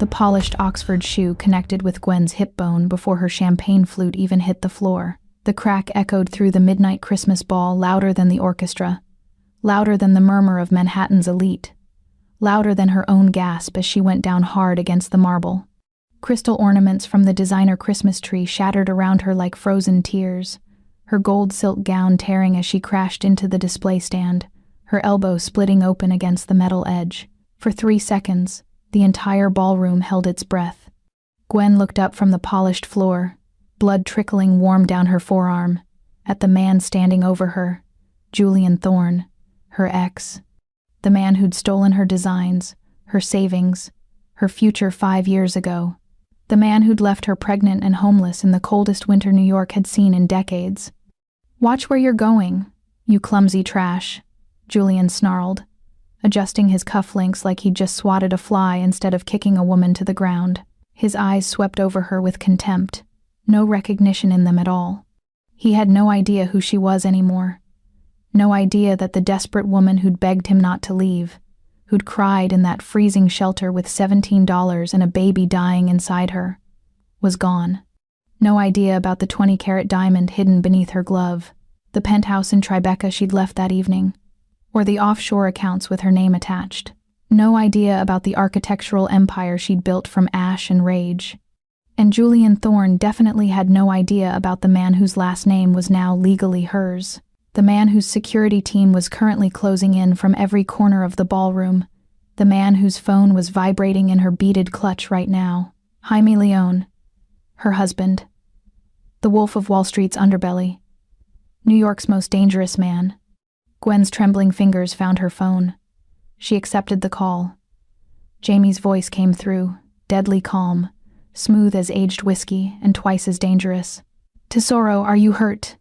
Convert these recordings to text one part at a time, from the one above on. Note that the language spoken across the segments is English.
The polished Oxford shoe connected with Gwen's hip bone before her champagne flute even hit the floor. The crack echoed through the midnight Christmas ball louder than the orchestra, louder than the murmur of Manhattan's elite, louder than her own gasp as she went down hard against the marble. Crystal ornaments from the designer Christmas tree shattered around her like frozen tears, her gold silk gown tearing as she crashed into the display stand, her elbow splitting open against the metal edge. For 3 seconds, the entire ballroom held its breath. Gwen looked up from the polished floor, blood trickling warm down her forearm, at the man standing over her, Julian Thorne, her ex, the man who'd stolen her designs, her savings, her future 5 years ago, the man who'd left her pregnant and homeless in the coldest winter New York had seen in decades. "Watch where you're going, you clumsy trash," Julian snarled, adjusting his cufflinks like he'd just swatted a fly instead of kicking a woman to the ground. His eyes swept over her with contempt, no recognition in them at all. He had no idea who she was anymore. No idea that the desperate woman who'd begged him not to leave, who'd cried in that freezing shelter with $17 and a baby dying inside her, was gone. No idea about the 20-carat diamond hidden beneath her glove, the penthouse in Tribeca she'd left that evening, or the offshore accounts with her name attached. No idea about the architectural empire she'd built from ash and rage. And Julian Thorne definitely had no idea about the man whose last name was now legally hers. The man whose security team was currently closing in from every corner of the ballroom. The man whose phone was vibrating in her beaded clutch right now. Jaime Leone. Her husband. The Wolf of Wall Street's underbelly. New York's most dangerous man. Gwen's trembling fingers found her phone. She accepted the call. Jamie's voice came through, deadly calm, smooth as aged whiskey and twice as dangerous. "Tesoro, are you hurt?"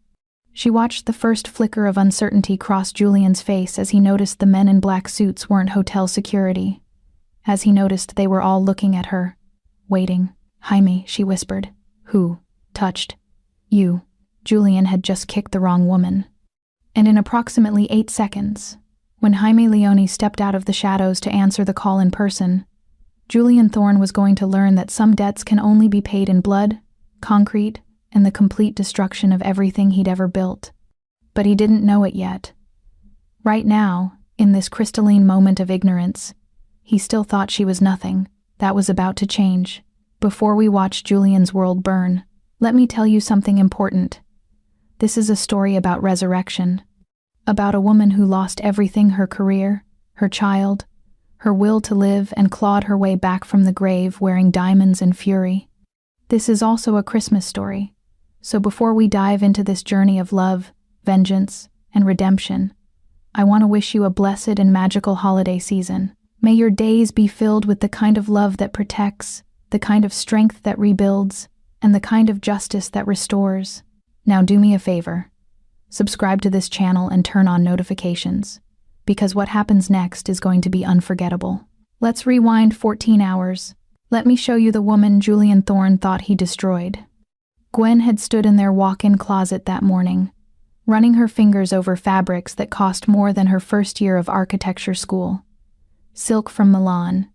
She watched the first flicker of uncertainty cross Julian's face as he noticed the men in black suits weren't hotel security. As he noticed they were all looking at her, waiting. "Jaime," she whispered. "Who touched you?" Julian had just kicked the wrong woman. And in approximately 8 seconds, when Jaime Leone stepped out of the shadows to answer the call in person, Julian Thorne was going to learn that some debts can only be paid in blood, concrete, and the complete destruction of everything he'd ever built. But he didn't know it yet. Right now, in this crystalline moment of ignorance, he still thought she was nothing. That was about to change. Before we watch Julian's world burn, let me tell you something important. This is a story about resurrection. About a woman who lost everything: her career, her child, her will to live, and clawed her way back from the grave wearing diamonds and fury. This is also a Christmas story. So before we dive into this journey of love, vengeance, and redemption, I want to wish you a blessed and magical holiday season. May your days be filled with the kind of love that protects, the kind of strength that rebuilds, and the kind of justice that restores. Now do me a favor. Subscribe to this channel and turn on notifications, because what happens next is going to be unforgettable. Let's rewind 14 hours. Let me show you the woman Julian Thorne thought he destroyed. Gwen had stood in their walk-in closet that morning, running her fingers over fabrics that cost more than her first year of architecture school. Silk from Milan,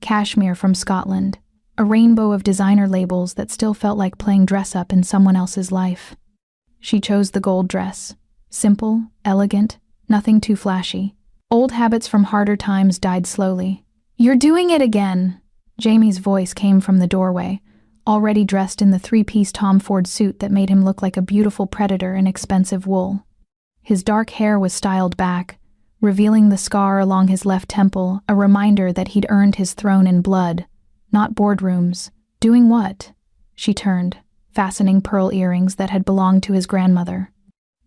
cashmere from Scotland, a rainbow of designer labels that still felt like playing dress-up in someone else's life. She chose the gold dress. Simple, elegant, nothing too flashy. Old habits from harder times died slowly. "You're doing it again!" Jamie's voice came from the doorway, already dressed in the 3-piece Tom Ford suit that made him look like a beautiful predator in expensive wool. His dark hair was styled back, revealing the scar along his left temple, a reminder that he'd earned his throne in blood, not boardrooms. Doing what? She turned, fastening pearl earrings that had belonged to his grandmother.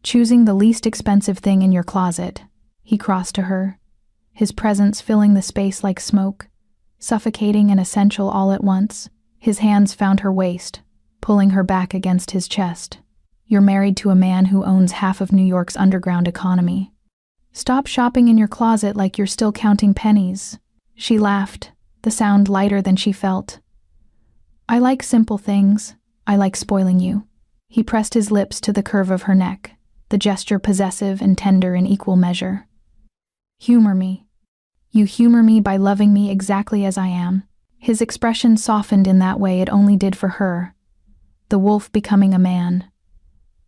"Choosing the least expensive thing in your closet." He crossed to her, his presence filling the space like smoke, suffocating and essential all at once. His hands found her waist, pulling her back against his chest. "You're married to a man who owns half of New York's underground economy. Stop shopping in your closet like you're still counting pennies." She laughed, the sound lighter than she felt. "I like simple things. I like spoiling you." He pressed his lips to the curve of her neck, the gesture possessive and tender in equal measure. "Humor me. You humor me by loving me exactly as I am. His expression softened in that way it only did for her. The wolf becoming a man.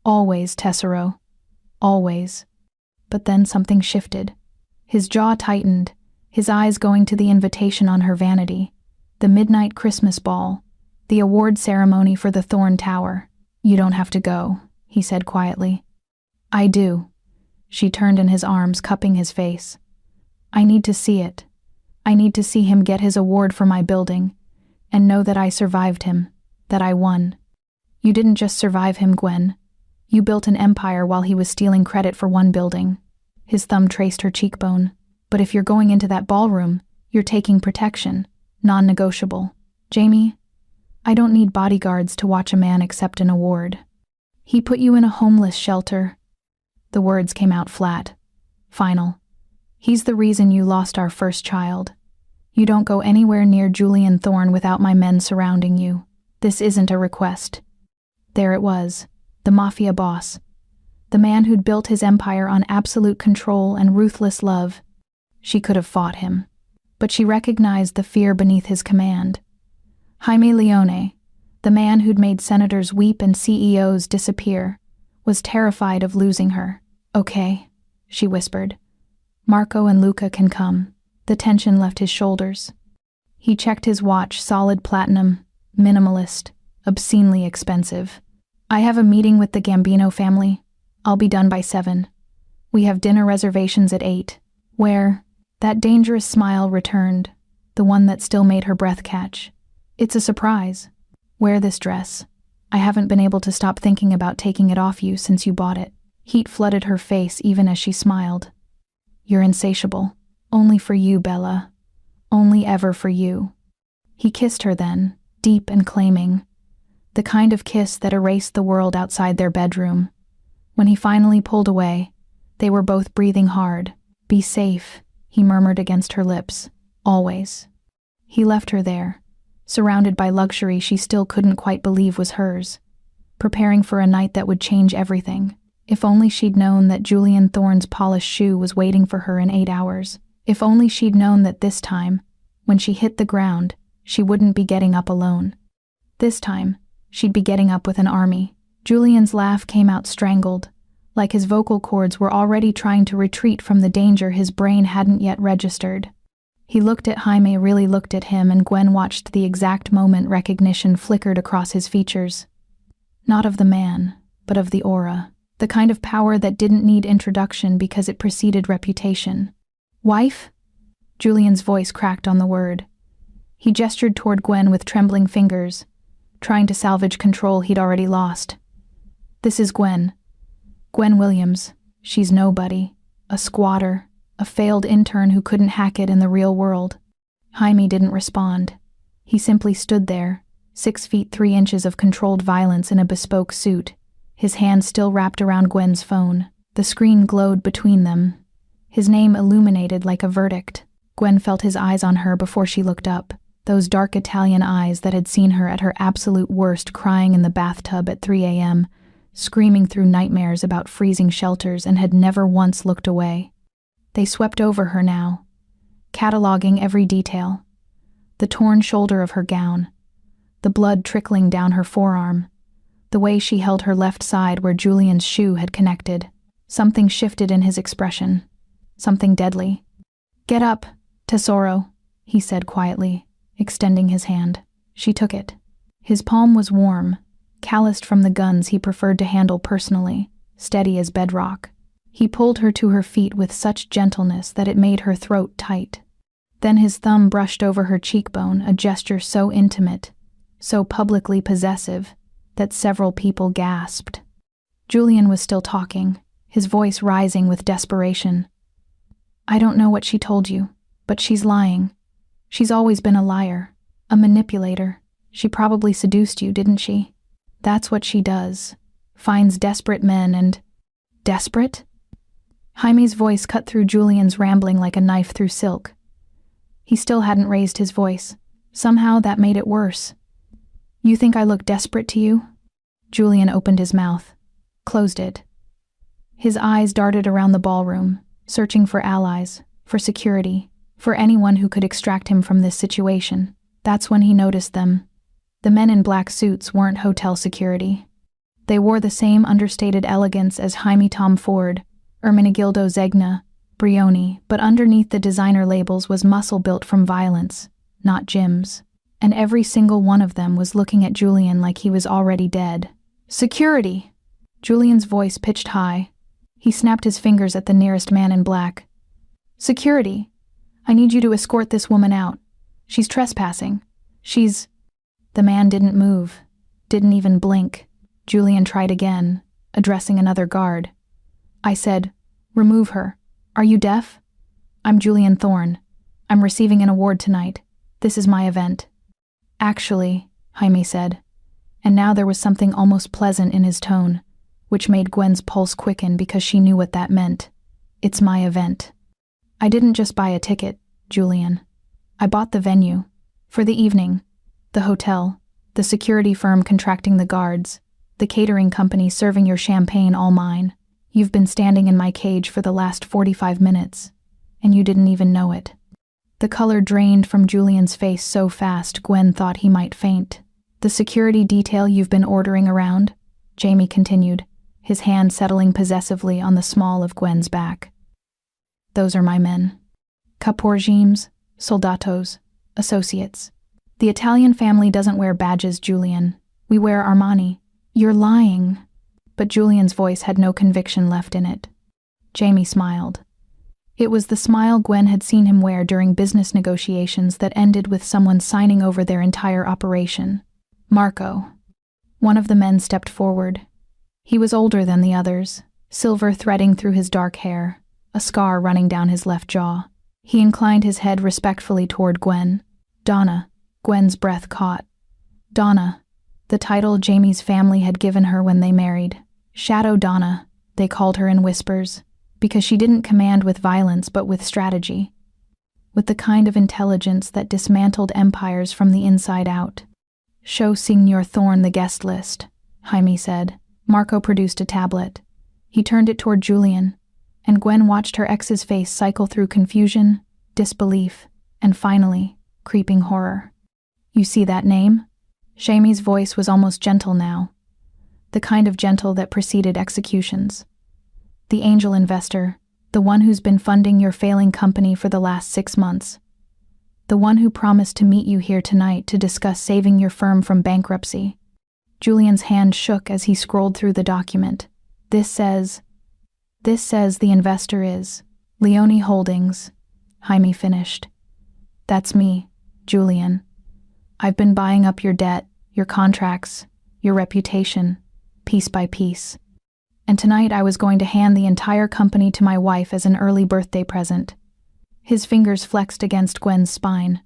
Always, Tessero. Always. But then something shifted. His jaw tightened, his eyes going to the invitation on her vanity. The midnight Christmas ball. The award ceremony for the Thorn Tower. You don't have to go, he said quietly. I do. She turned in his arms, cupping his face. I need to see it. I need to see him get his award for my building, and know that I survived him, that I won. You didn't just survive him, Gwen. You built an empire while he was stealing credit for one building. His thumb traced her cheekbone. But if you're going into that ballroom, you're taking protection, non-negotiable. Jamie, I don't need bodyguards to watch a man accept an award. He put you in a homeless shelter. The words came out flat. Final. He's the reason you lost our first child. You don't go anywhere near Julian Thorne without my men surrounding you. This isn't a request. There it was, the Mafia boss. The man who'd built his empire on absolute control and ruthless love. She could have fought him, but she recognized the fear beneath his command. Jaime Leone, the man who'd made senators weep and CEOs disappear, was terrified of losing her. Okay, she whispered. Marco and Luca can come. The tension left his shoulders. He checked his watch, solid platinum, minimalist, obscenely expensive. I have a meeting with the Gambino family. I'll be done by 7. We have dinner reservations at 8. Where? That dangerous smile returned, the one that still made her breath catch. It's a surprise. Wear this dress. I haven't been able to stop thinking about taking it off you since you bought it. Heat flooded her face even as she smiled. You're insatiable. Only for you, Bella. Only ever for you. He kissed her then, deep and claiming. The kind of kiss that erased the world outside their bedroom. When he finally pulled away, they were both breathing hard. Be safe, he murmured against her lips. Always. He left her there, surrounded by luxury she still couldn't quite believe was hers, preparing for a night that would change everything. If only she'd known that Julian Thorne's polished shoe was waiting for her in 8 hours. If only she'd known that this time, when she hit the ground, she wouldn't be getting up alone. This time, she'd be getting up with an army. Julian's laugh came out strangled, like his vocal cords were already trying to retreat from the danger his brain hadn't yet registered. He looked at Jaime, really looked at him, and Gwen watched the exact moment recognition flickered across his features. Not of the man, but of the aura. The kind of power that didn't need introduction because it preceded reputation. Wife? Julian's voice cracked on the word. He gestured toward Gwen with trembling fingers, trying to salvage control he'd already lost. This is Gwen. Gwen Williams. She's nobody. A squatter. A failed intern who couldn't hack it in the real world. Jaime didn't respond. He simply stood there, 6 feet 3 inches of controlled violence in a bespoke suit, his hand still wrapped around Gwen's phone. The screen glowed between them. His name illuminated like a verdict. Gwen felt his eyes on her before she looked up, those dark Italian eyes that had seen her at her absolute worst, crying in the bathtub at 3 a.m., screaming through nightmares about freezing shelters, and had never once looked away. They swept over her now, cataloging every detail. The torn shoulder of her gown, the blood trickling down her forearm, the way she held her left side where Julian's shoe had connected. Something shifted in his expression. Something deadly. Get up, Tesoro, he said quietly, extending his hand. She took it. His palm was warm, calloused from the guns he preferred to handle personally, steady as bedrock. He pulled her to her feet with such gentleness that it made her throat tight. Then his thumb brushed over her cheekbone, a gesture so intimate, so publicly possessive, that several people gasped. Julian was still talking, his voice rising with desperation. I don't know what she told you, but she's lying. She's always been a liar, a manipulator. She probably seduced you, didn't she? That's what she does. Finds desperate men and... Desperate? Jaime's voice cut through Julian's rambling like a knife through silk. He still hadn't raised his voice. Somehow that made it worse. You think I look desperate to you? Julian opened his mouth, closed it. His eyes darted around the ballroom, searching for allies, for security, for anyone who could extract him from this situation. That's when he noticed them. The men in black suits weren't hotel security. They wore the same understated elegance as Jaime Tom Ford, Ermenegildo Zegna, Brioni, but underneath the designer labels was muscle built from violence, not gyms. And every single one of them was looking at Julian like he was already dead. "Security!" Julian's voice pitched high. He snapped his fingers at the nearest man in black. "Security! I need you to escort this woman out. She's trespassing. She's—" The man didn't move, didn't even blink. Julian tried again, addressing another guard. "I said, remove her. Are you deaf? I'm Julian Thorne. I'm receiving an award tonight. This is my event." "Actually," Jaime said, and now there was something almost pleasant in his tone, which made Gwen's pulse quicken because she knew what that meant. "It's my event. I didn't just buy a ticket, Julian. I bought the venue. For the evening. The hotel, the security firm contracting the guards, the catering company serving your champagne, all mine. You've been standing in my cage for the last 45 minutes, and you didn't even know it." The color drained from Julian's face so fast Gwen thought he might faint. "The security detail you've been ordering around?" Jamie continued, his hand settling possessively on the small of Gwen's back. "Those are my men. Caporgimes, soldatos, associates. The Italian family doesn't wear badges, Julian. We wear Armani." "You're lying." But Julian's voice had no conviction left in it. Jamie smiled. It was the smile Gwen had seen him wear during business negotiations that ended with someone signing over their entire operation. "Marco." One of the men stepped forward. He was older than the others, silver threading through his dark hair, a scar running down his left jaw. He inclined his head respectfully toward Gwen. "Donna." Gwen's breath caught. Donna, the title Jamie's family had given her when they married. Shadow Donna, they called her in whispers, because she didn't command with violence but with strategy, with the kind of intelligence that dismantled empires from the inside out. "Show Signor Thorne the guest list," Jaime said. Marco produced a tablet. He turned it toward Julian, and Gwen watched her ex's face cycle through confusion, disbelief, and finally, creeping horror. "You see that name?" Jamie's voice was almost gentle now, the kind of gentle that preceded executions. "The angel investor, the one who's been funding your failing company for the last 6 months. The one who promised to meet you here tonight to discuss saving your firm from bankruptcy." Julian's hand shook as he scrolled through the document. This says the investor is Leone Holdings," Jaime finished. "That's me, Julian. I've been buying up your debt, your contracts, your reputation, piece by piece. And tonight I was going to hand the entire company to my wife as an early birthday present." His fingers flexed against Gwen's spine.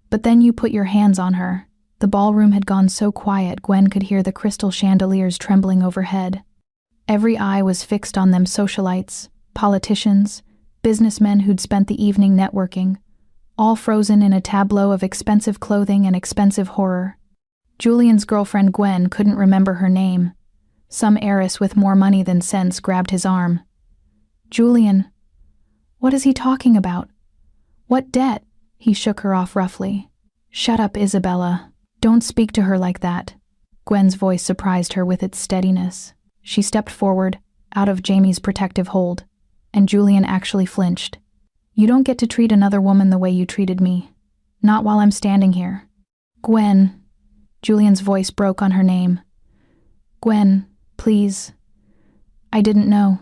"But then you put your hands on her." The ballroom had gone so quiet Gwen could hear the crystal chandeliers trembling overhead. Every eye was fixed on them, socialites, politicians, businessmen who'd spent the evening networking, all frozen in a tableau of expensive clothing and expensive horror. Julian's girlfriend Gwen couldn't remember her name. Some heiress with more money than sense grabbed his arm. "Julian, what is he talking about? What debt?" He shook her off roughly. "Shut up, Isabella. Don't speak to her like that." Gwen's voice surprised her with its steadiness. She stepped forward, out of Jamie's protective hold, and Julian actually flinched. "You don't get to treat another woman the way you treated me. Not while I'm standing here." "Gwen." Julian's voice broke on her name. "Gwen, please. I didn't know.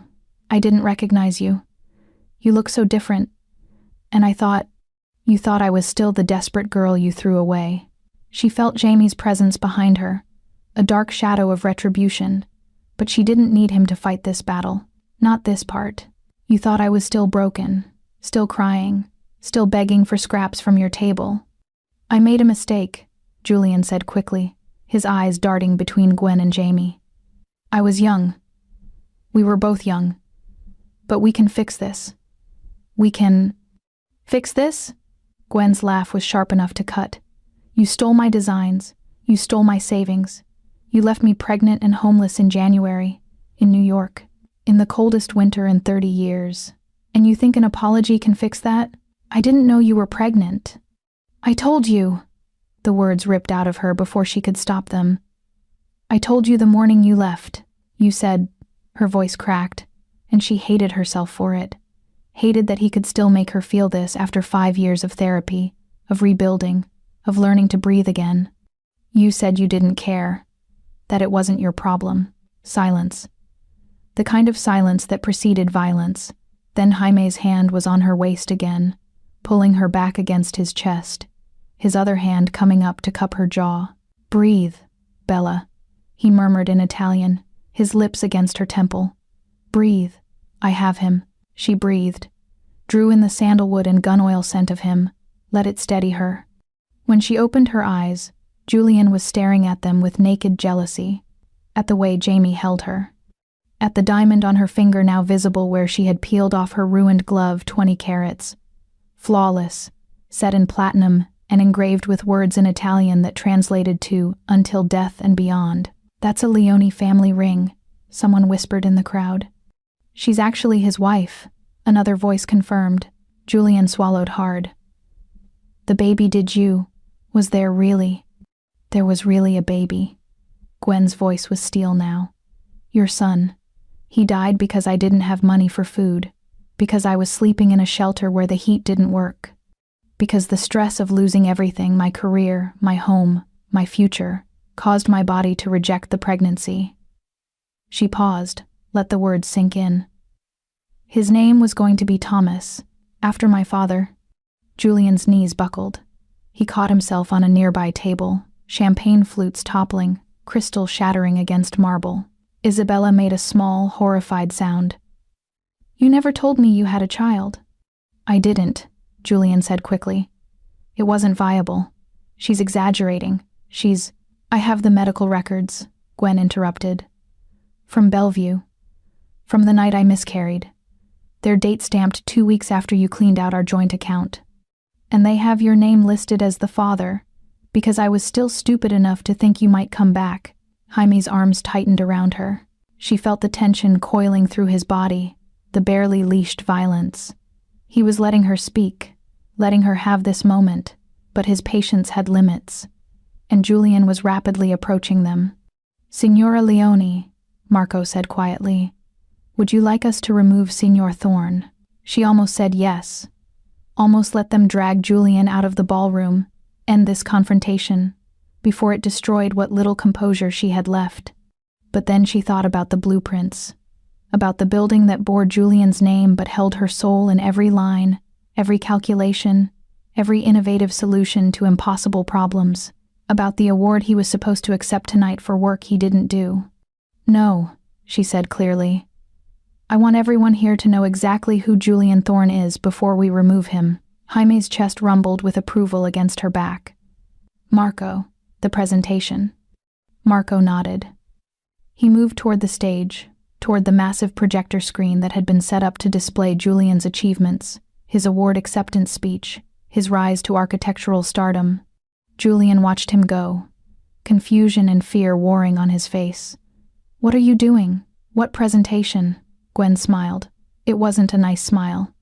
I didn't recognize you. You look so different. And you thought I was still the desperate girl you threw away." She felt Jamie's presence behind her, a dark shadow of retribution, but she didn't need him to fight this battle. Not this part. "You thought I was still broken, still crying, still begging for scraps from your table." "I made a mistake," Julian said quickly, his eyes darting between Gwen and Jamie. "I was young. We were both young. But we can fix this. We can—" "Fix this?" Gwen's laugh was sharp enough to cut. "You stole my designs. You stole my savings. You left me pregnant and homeless in January, in New York, in the coldest winter in 30 years. And you think an apology can fix that? I didn't know you were pregnant." "I told you." the words ripped out of her before she could stop them. "I told you the morning you left. You said," her voice cracked, and she hated herself for it. Hated that he could still make her feel this after 5 years of therapy, of rebuilding, of learning to breathe again. "You said you didn't care. That it wasn't your problem." Silence. The kind of silence that preceded violence. Then Jaime's hand was on her waist again, pulling her back against his chest, his other hand coming up to cup her jaw. "Breathe, Bella," he murmured in Italian, his lips against her temple. "Breathe. I have him." She breathed, drew in the sandalwood and gun oil scent of him, let it steady her. When she opened her eyes, Julian was staring at them with naked jealousy, at the way Jamie held her, at the diamond on her finger now visible where she had peeled off her ruined glove 20 carats. Flawless, set in platinum and engraved with words in Italian that translated to "until death and beyond." "That's a Leone family ring," someone whispered in the crowd. "She's actually his wife," another voice confirmed. Julian swallowed hard. "The baby did you? Was there really?" "There was really a baby." Gwen's voice was steel now. "Your son. He died because I didn't have money for food, because I was sleeping in a shelter where the heat didn't work, because the stress of losing everything, my career, my home, my future, caused my body to reject the pregnancy." She paused, let the words sink in. "His name was going to be Thomas, after my father." Julian's knees buckled. He caught himself on a nearby table, champagne flutes toppling, crystal shattering against marble. Isabella made a small, horrified sound. "You never told me you had a child." "I didn't," Julian said quickly. "It wasn't viable. She's exaggerating. I have the medical records," Gwen interrupted. "From Bellevue. From the night I miscarried. They're date-stamped 2 weeks after you cleaned out our joint account. And they have your name listed as the father, because I was still stupid enough to think you might come back." Jaime's arms tightened around her. She felt the tension coiling through his body, the barely leashed violence. He was letting her speak, letting her have this moment, but his patience had limits, and Julian was rapidly approaching them. "Signora Leone," Marco said quietly, "would you like us to remove Signor Thorne?" She almost said yes, almost let them drag Julian out of the ballroom, end this confrontation, before it destroyed what little composure she had left. But then she thought about the blueprints, about the building that bore Julian's name but held her soul in every line, every calculation, every innovative solution to impossible problems, about the award he was supposed to accept tonight for work he didn't do. "No," she said clearly. "I want everyone here to know exactly who Julian Thorne is before we remove him." Jaime's chest rumbled with approval against her back. "Marco, the presentation." Marco nodded. He moved toward the stage, toward the massive projector screen that had been set up to display Julian's achievements, his award acceptance speech, his rise to architectural stardom. Julian watched him go, confusion and fear warring on his face. "What are you doing? What presentation?" Gwen smiled. It wasn't a nice smile.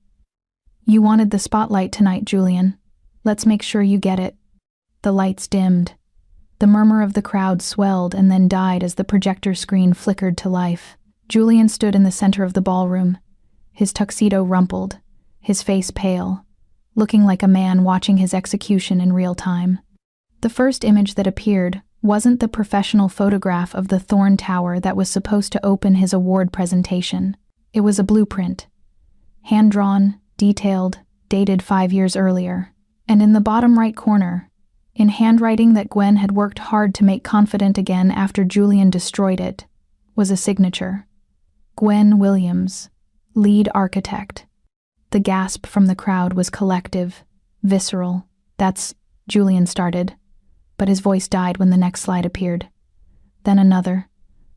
"You wanted the spotlight tonight, Julian. Let's make sure you get it." The lights dimmed. The murmur of the crowd swelled and then died as the projector screen flickered to life. Julian stood in the center of the ballroom, his tuxedo rumpled, his face pale, looking like a man watching his execution in real time. The first image that appeared wasn't the professional photograph of the Thorne Tower that was supposed to open his award presentation. It was a blueprint, hand-drawn, detailed, dated 5 years earlier. And in the bottom right corner, in handwriting that Gwen had worked hard to make confident again after Julian destroyed it, was a signature. Gwen Williams, lead architect. The gasp from the crowd was collective, visceral. "That's," Julian started, but his voice died when the next slide appeared. Then another,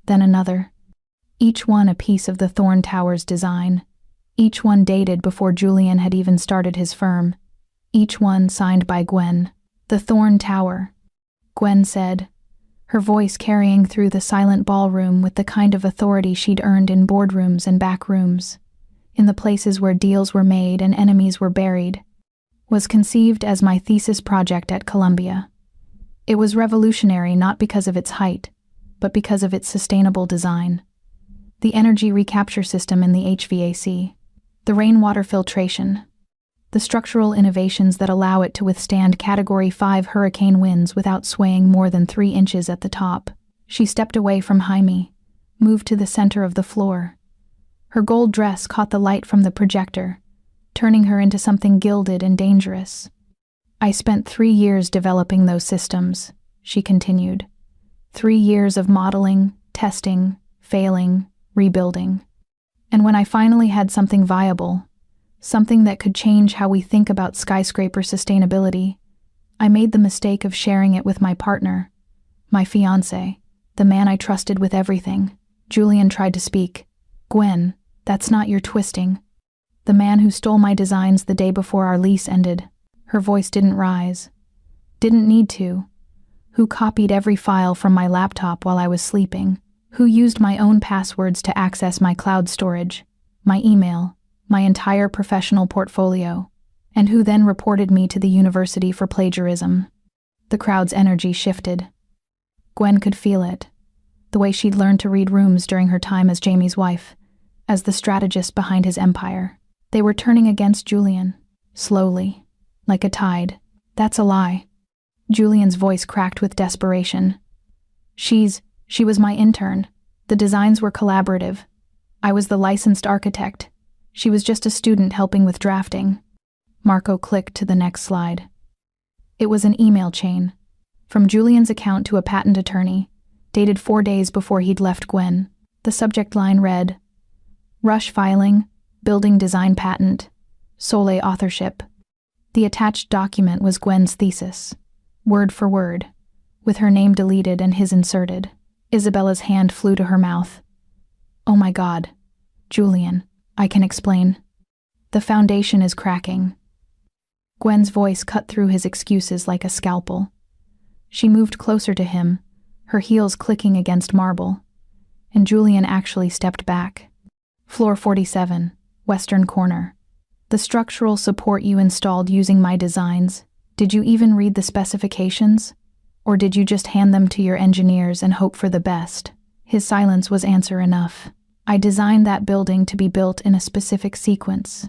then another. Each one a piece of the Thorne Tower's design. Each one dated before Julian had even started his firm. Each one signed by Gwen. "The Thorne Tower," Gwen said, her voice carrying through the silent ballroom with the kind of authority she'd earned in boardrooms and back rooms, in the places where deals were made and enemies were buried, "was conceived as my thesis project at Columbia. It was revolutionary not because of its height, but because of its sustainable design. The energy recapture system in the HVAC, the rainwater filtration, the structural innovations that allow it to withstand Category 5 hurricane winds without swaying more than 3 inches at the top. She stepped away from Jaime, moved to the center of the floor. Her gold dress caught the light from the projector, turning her into something gilded and dangerous. I spent 3 years developing those systems, she continued. 3 years of modeling, testing, failing, rebuilding. And when I finally had something viable, something that could change how we think about skyscraper sustainability, I made the mistake of sharing it with my partner, my fiancé, the man I trusted with everything. Julian tried to speak. Gwen, that's not your twisting. The man who stole my designs the day before our lease ended. Her voice didn't rise. Didn't need to. Who copied every file from my laptop while I was sleeping. Who used my own passwords to access my cloud storage, my email, my entire professional portfolio, and who then reported me to the university for plagiarism. The crowd's energy shifted. Gwen could feel it, the way she'd learned to read rooms during her time as Jamie's wife, as the strategist behind his empire. They were turning against Julian, slowly, like a tide. That's a lie. Julian's voice cracked with desperation. She was my intern. The designs were collaborative. I was the licensed architect. She was just a student helping with drafting. Marco clicked to the next slide. It was an email chain, from Julian's account to a patent attorney, dated 4 days before he'd left Gwen. The subject line read, Rush filing, building design patent, Soleil authorship. The attached document was Gwen's thesis, word for word, with her name deleted and his inserted. Isabella's hand flew to her mouth. Oh my God. Julian, I can explain. The foundation is cracking. Gwen's voice cut through his excuses like a scalpel. She moved closer to him, her heels clicking against marble, and Julian actually stepped back. Floor 47, western corner. The structural support you installed using my designs, did you even read the specifications? Or did you just hand them to your engineers and hope for the best? His silence was answer enough. I designed that building to be built in a specific sequence.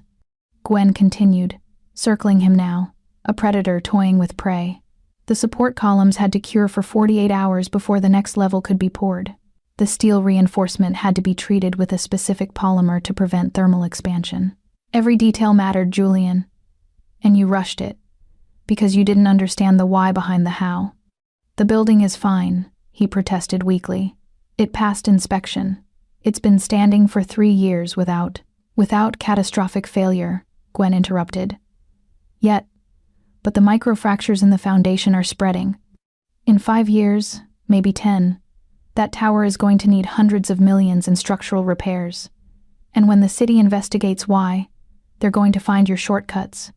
Gwen continued, circling him now, a predator toying with prey. The support columns had to cure for 48 hours before the next level could be poured. The steel reinforcement had to be treated with a specific polymer to prevent thermal expansion. Every detail mattered, Julian. And you rushed it, because you didn't understand the why behind the how. The building is fine, he protested weakly. It passed inspection. It's been standing for 3 years without catastrophic failure, Gwen interrupted. But the microfractures in the foundation are spreading. In 5 years, maybe 10, that tower is going to need hundreds of millions in structural repairs. And when the city investigates why, they're going to find your shortcuts,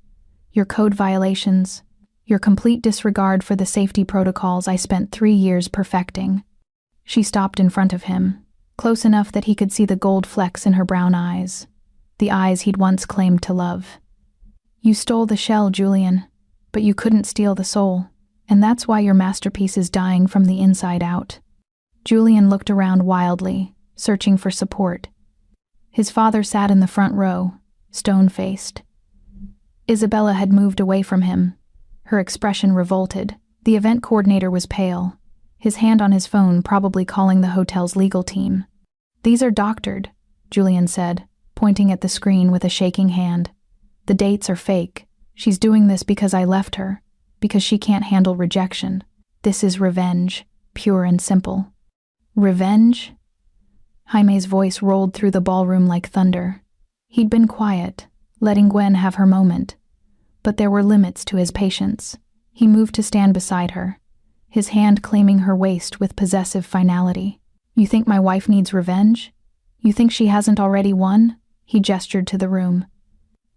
your code violations, your complete disregard for the safety protocols I spent 3 years perfecting. She stopped in front of him, close enough that he could see the gold flecks in her brown eyes, the eyes he'd once claimed to love. You stole the shell, Julian, but you couldn't steal the soul, and that's why your masterpiece is dying from the inside out. Julian looked around wildly, searching for support. His father sat in the front row, stone-faced. Isabella had moved away from him, her expression revolted. The event coordinator was pale, his hand on his phone probably calling the hotel's legal team. These are doctored, Julian said, pointing at the screen with a shaking hand. The dates are fake. She's doing this because I left her, because she can't handle rejection. This is revenge, pure and simple. Revenge? Jaime's voice rolled through the ballroom like thunder. He'd been quiet, letting Gwen have her moment. But there were limits to his patience. He moved to stand beside her, his hand claiming her waist with possessive finality. You think my wife needs revenge? You think she hasn't already won? He gestured to the room.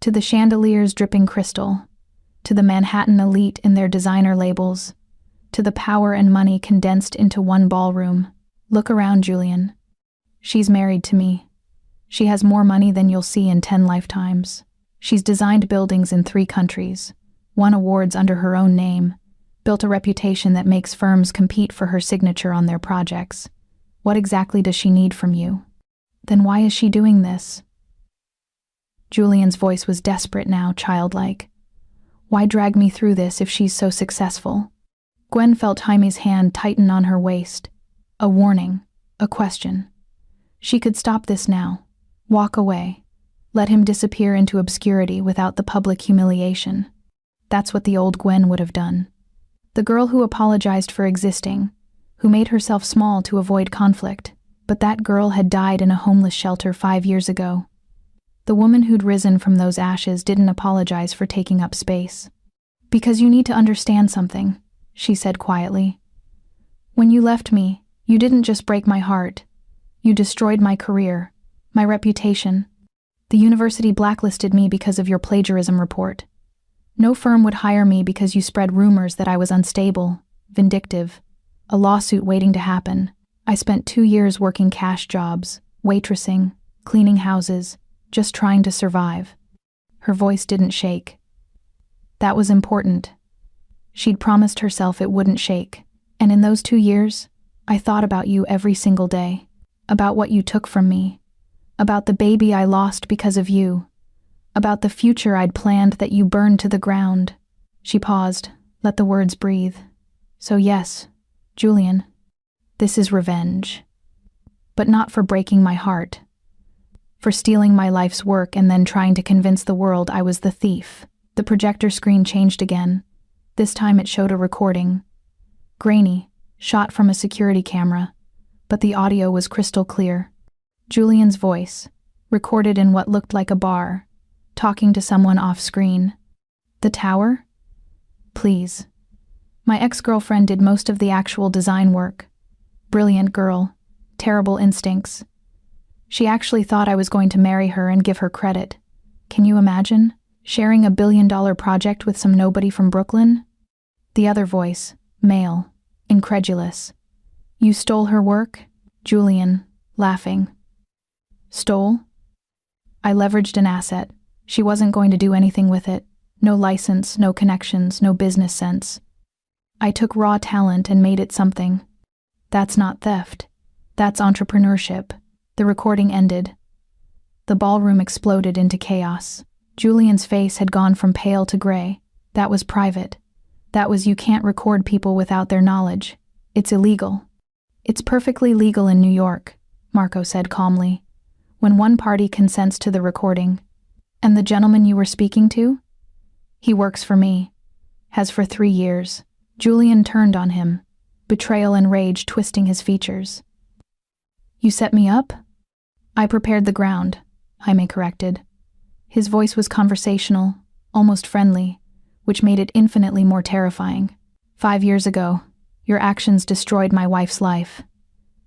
To the chandeliers dripping crystal, to the Manhattan elite in their designer labels, to the power and money condensed into one ballroom. Look around, Julian. She's married to me. She has more money than you'll see in 10 lifetimes. She's designed buildings in 3 countries, won awards under her own name, built a reputation that makes firms compete for her signature on their projects. What exactly does she need from you? Then why is she doing this? Julian's voice was desperate now, childlike. Why drag me through this if she's so successful? Gwen felt Jaime's hand tighten on her waist. A warning, a question. She could stop this now. Walk away. Let him disappear into obscurity without the public humiliation. That's what the old Gwen would have done. The girl who apologized for existing, who made herself small to avoid conflict, but that girl had died in a homeless shelter 5 years ago. The woman who'd risen from those ashes didn't apologize for taking up space. Because you need to understand something, she said quietly. When you left me, you didn't just break my heart. You destroyed my career, my reputation. The university blacklisted me because of your plagiarism report. No firm would hire me because you spread rumors that I was unstable, vindictive, a lawsuit waiting to happen. I spent 2 years working cash jobs, waitressing, cleaning houses, just trying to survive. Her voice didn't shake. That was important. She'd promised herself it wouldn't shake, and in those 2 years, I thought about you every single day, about what you took from me, about the baby I lost because of you, about the future I'd planned that you burned to the ground. She paused, let the words breathe. So yes, Julian, this is revenge. But not for breaking my heart. For stealing my life's work and then trying to convince the world I was the thief. The projector screen changed again. This time it showed a recording. Grainy, shot from a security camera, but the audio was crystal clear. Julian's voice, recorded in what looked like a bar, talking to someone off-screen. The tower? Please. My ex-girlfriend did most of the actual design work. Brilliant girl, terrible instincts. She actually thought I was going to marry her and give her credit. Can you imagine? Sharing a $1 billion project with some nobody from Brooklyn? The other voice, male, incredulous. You stole her work? Julian, laughing. Stole? I leveraged an asset. She wasn't going to do anything with it. No license, no connections, no business sense. I took raw talent and made it something. That's not theft. That's entrepreneurship. The recording ended. The ballroom exploded into chaos. Julian's face had gone from pale to gray. That was private. That was you can't record people without their knowledge. It's illegal. It's perfectly legal in New York, Marco said calmly. When one party consents to the recording. And the gentleman you were speaking to? He works for me. Has for 3 years. Julian turned on him, betrayal and rage twisting his features. You set me up? I prepared the ground, Jaime corrected. His voice was conversational, almost friendly, which made it infinitely more terrifying. 5 years ago, your actions destroyed my wife's life.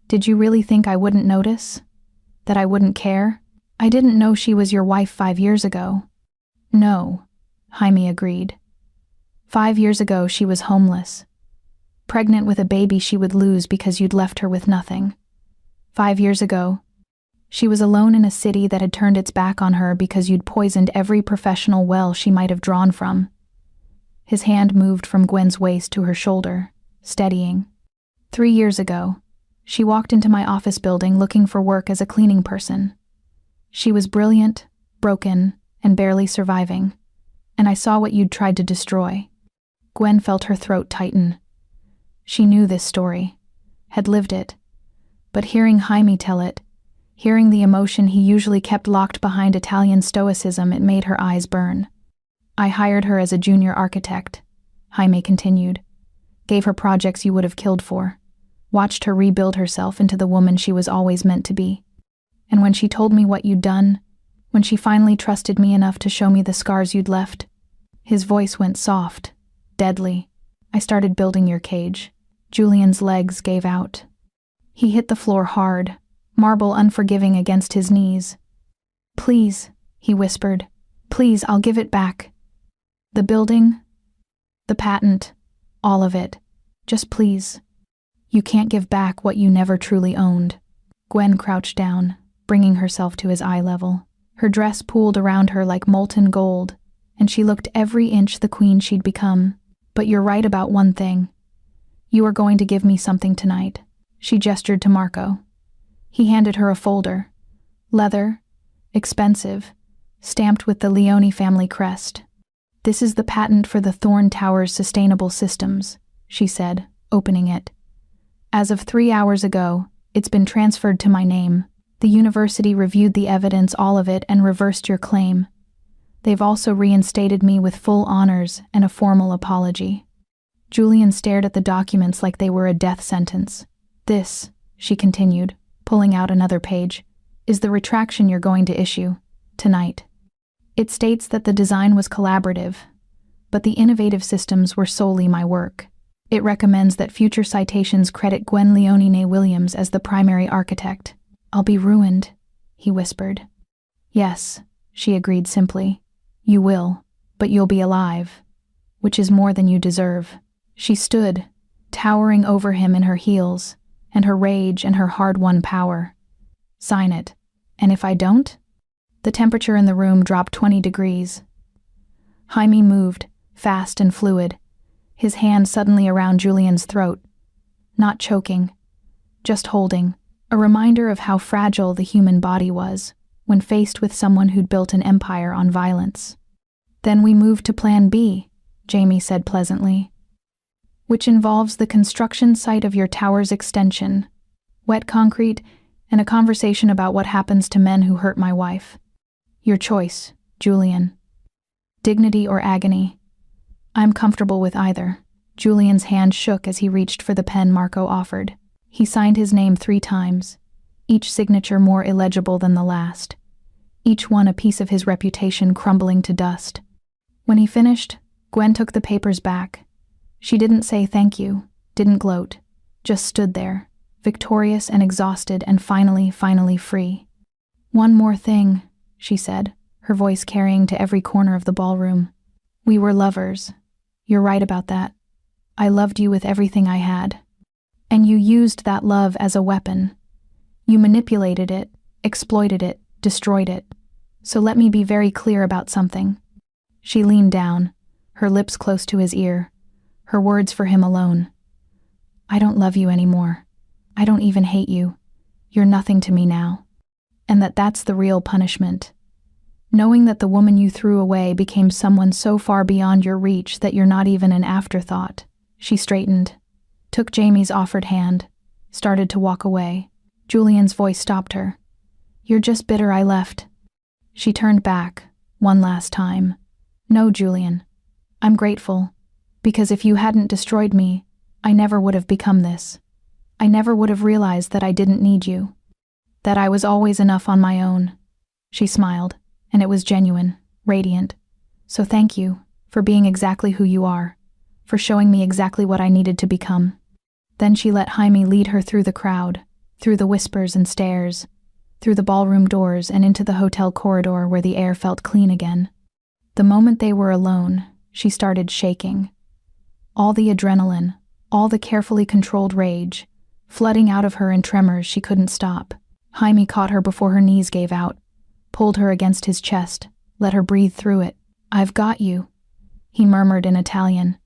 Did you really think I wouldn't notice? That I wouldn't care? I didn't know she was your wife 5 years ago. No, Jaime agreed. 5 years ago she was homeless, pregnant with a baby she would lose because you'd left her with nothing. 5 years ago, she was alone in a city that had turned its back on her because you'd poisoned every professional well she might have drawn from. His hand moved from Gwen's waist to her shoulder, steadying. 3 years ago, she walked into my office building looking for work as a cleaning person. She was brilliant, broken, and barely surviving, and I saw what you'd tried to destroy. Gwen felt her throat tighten. She knew this story, had lived it, but hearing Jaime tell it, hearing the emotion he usually kept locked behind Italian stoicism, it made her eyes burn. I hired her as a junior architect, Jaime continued. Gave her projects you would have killed for. Watched her rebuild herself into the woman she was always meant to be. And when she told me what you'd done, when she finally trusted me enough to show me the scars you'd left, his voice went soft, deadly. I started building your cage. Julian's legs gave out. He hit the floor hard, marble unforgiving against his knees. Please, he whispered. Please, I'll give it back. The building, the patent, all of it. Just please. You can't give back what you never truly owned. Gwen crouched down, bringing herself to his eye level. Her dress pooled around her like molten gold, and she looked every inch the queen she'd become. But you're right about one thing. You are going to give me something tonight." She gestured to Marco. He handed her a folder. Leather, expensive, stamped with the Leone family crest. "This is the patent for the Thorn Tower's sustainable systems," she said, opening it. "As of 3 hours ago, it's been transferred to my name. The university reviewed the evidence, all of it, and reversed your claim. They've also reinstated me with full honors and a formal apology." Julian stared at the documents like they were a death sentence. "This," she continued, pulling out another page, "is the retraction you're going to issue tonight. It states that the design was collaborative, but the innovative systems were solely my work. It recommends that future citations credit Gwen Leone Williams as the primary architect." "I'll be ruined," he whispered. "Yes," she agreed simply. "You will, but you'll be alive, which is more than you deserve." She stood, towering over him in her heels, and her rage and her hard-won power. "Sign it, and if I don't?" The temperature in the room dropped 20 degrees. Jaime moved, fast and fluid, his hand suddenly around Julian's throat. Not choking, just holding, a reminder of how fragile the human body was when faced with someone who'd built an empire on violence. "Then we move to Plan B," Jamie said pleasantly, "which involves the construction site of your tower's extension, wet concrete, and a conversation about what happens to men who hurt my wife. Your choice, Julian. Dignity or agony. I'm comfortable with either." Julian's hand shook as he reached for the pen Marco offered. He signed his name 3 times, each signature more illegible than the last, each one a piece of his reputation crumbling to dust. When he finished, Gwen took the papers back. She didn't say thank you, didn't gloat, just stood there, victorious and exhausted and finally free. "One more thing," she said, her voice carrying to every corner of the ballroom. "We were lovers. You're right about that. I loved you with everything I had. And you used that love as a weapon. You manipulated it, exploited it, destroyed it. So let me be very clear about something." She leaned down, her lips close to his ear, her words for him alone. "I don't love you anymore. I don't even hate you. You're nothing to me now. And that's the real punishment. Knowing that the woman you threw away became someone so far beyond your reach that you're not even an afterthought." She straightened, took Jamie's offered hand, started to walk away. Julian's voice stopped her. "You're just bitter I left." She turned back, one last time. "No, Julian. I'm grateful, because if you hadn't destroyed me, I never would have become this. I never would have realized that I didn't need you. That I was always enough on my own." She smiled, and it was genuine, radiant. "So thank you, for being exactly who you are, for showing me exactly what I needed to become." Then she let Jaime lead her through the crowd, through the whispers and stares, through the ballroom doors and into the hotel corridor where the air felt clean again. The moment they were alone, she started shaking. All the adrenaline, all the carefully controlled rage, flooding out of her in tremors she couldn't stop. Jaime caught her before her knees gave out, pulled her against his chest, let her breathe through it. "I've got you," he murmured in Italian,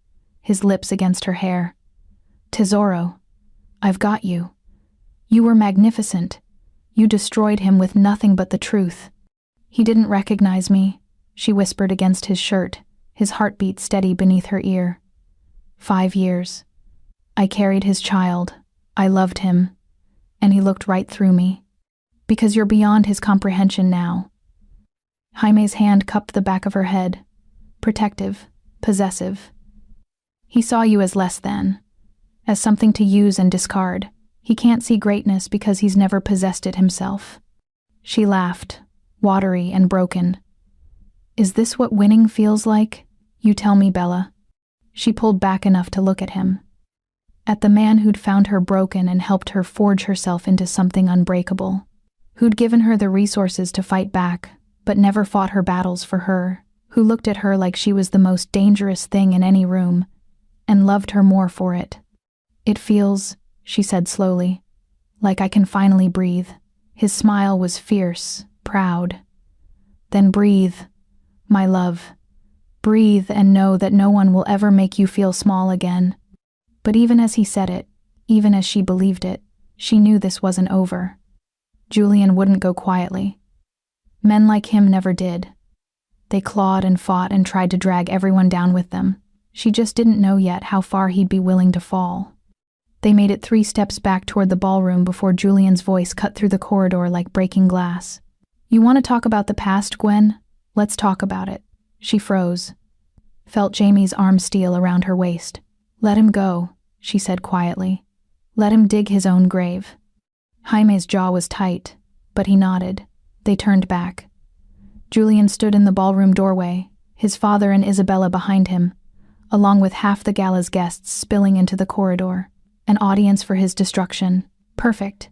his lips against her hair. "Tesoro, I've got you. You were magnificent. You destroyed him with nothing but the truth." "He didn't recognize me," she whispered against his shirt, his heartbeat steady beneath her ear. 5 years. I carried his child. I loved him. And he looked right through me. Because you're beyond his comprehension now." Jaime's hand cupped the back of her head, protective, possessive. "He saw you as less than, as something to use and discard. He can't see greatness because he's never possessed it himself." She laughed, watery and broken. "Is this what winning feels like? You tell me, Bella." She pulled back enough to look at him. At the man who'd found her broken and helped her forge herself into something unbreakable. Who'd given her the resources to fight back, but never fought her battles for her. Who looked at her like she was the most dangerous thing in any room, and loved her more for it. "It feels," she said slowly, "like I can finally breathe." His smile was fierce, proud. "Then breathe, my love. Breathe and know that no one will ever make you feel small again. But even as he said it, even as she believed it, she knew this wasn't over. Julian wouldn't go quietly. Men like him never did. They clawed and fought and tried to drag everyone down with them. She just didn't know yet how far he'd be willing to fall. They made it 3 steps back toward the ballroom before Julian's voice cut through the corridor like breaking glass. "You want to talk about the past, Gwen? Let's talk about it." She froze, felt Jamie's arm steel around her waist. "Let him go," she said quietly. "Let him dig his own grave." Jaime's jaw was tight, but he nodded. They turned back. Julian stood in the ballroom doorway, his father and Isabella behind him, along with half the gala's guests spilling into the corridor. An audience for his destruction. Perfect.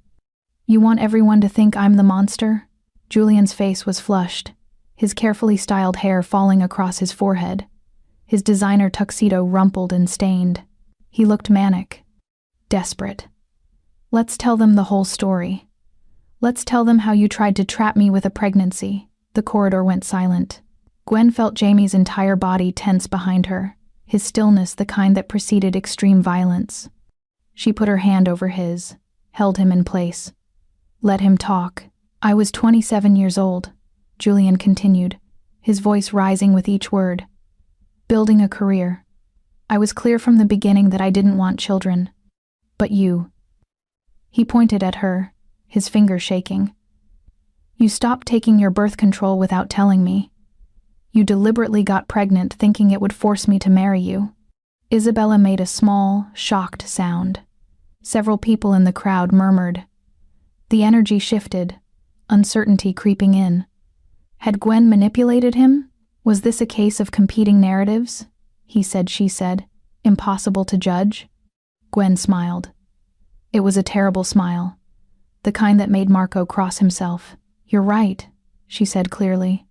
"You want everyone to think I'm the monster?" Julian's face was flushed, his carefully styled hair falling across his forehead, his designer tuxedo rumpled and stained. He looked manic, desperate. "Let's tell them the whole story. Let's tell them how you tried to trap me with a pregnancy." The corridor went silent. Gwen felt Jamie's entire body tense behind her, his stillness the kind that preceded extreme violence. She put her hand over his, held him in place. "Let him talk." "I was 27 years old," Julian continued, his voice rising with each word. "Building a career. I was clear from the beginning that I didn't want children. But you." He pointed at her, his finger shaking. "You stopped taking your birth control without telling me. You deliberately got pregnant thinking it would force me to marry you." Isabella made a small, shocked sound. Several people in the crowd murmured. The energy shifted, uncertainty creeping in. Had Gwen manipulated him? Was this a case of competing narratives? He said, she said, impossible to judge? Gwen smiled. It was a terrible smile, the kind that made Marco cross himself. "You're right," she said clearly.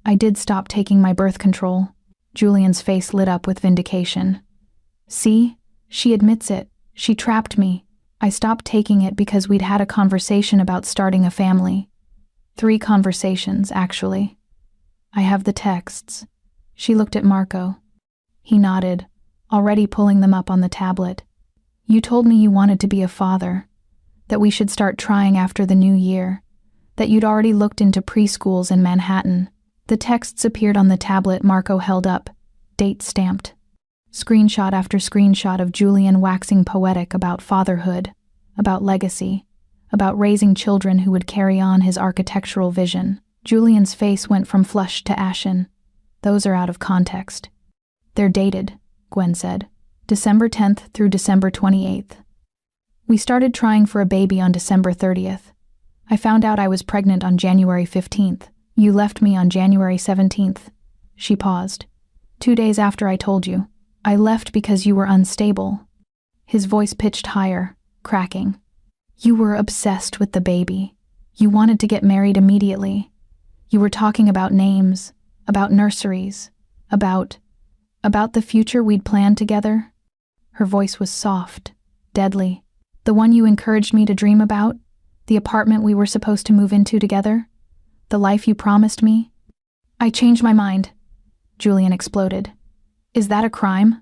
"I did stop taking my birth control." Julian's face lit up with vindication. "See? She admits it. She trapped me. I stopped taking it because we'd had a conversation about starting a family. 3 conversations, actually. I have the texts." She looked at Marco. He nodded, already pulling them up on the tablet. "You told me you wanted to be a father, that we should start trying after the new year, that you'd already looked into preschools in Manhattan." The texts appeared on the tablet Marco held up, date stamped. Screenshot after screenshot of Julian waxing poetic about fatherhood, about legacy, about raising children who would carry on his architectural vision. Julian's face went from flushed to ashen. "Those are out of context." "They're dated," Gwen said. "December 10th through December 28th. We started trying for a baby on December 30th. I found out I was pregnant on January 15th. You left me on January 17th. She paused. 2 days after I told you. I left because you were unstable." His voice pitched higher, cracking. "You were obsessed with the baby. You wanted to get married immediately. You were talking about names, about nurseries, about the future we'd planned together." Her voice was soft, deadly. "The one you encouraged me to dream about? The apartment we were supposed to move into together? The life you promised me?" "I changed my mind," Julian exploded. "Is that a crime?"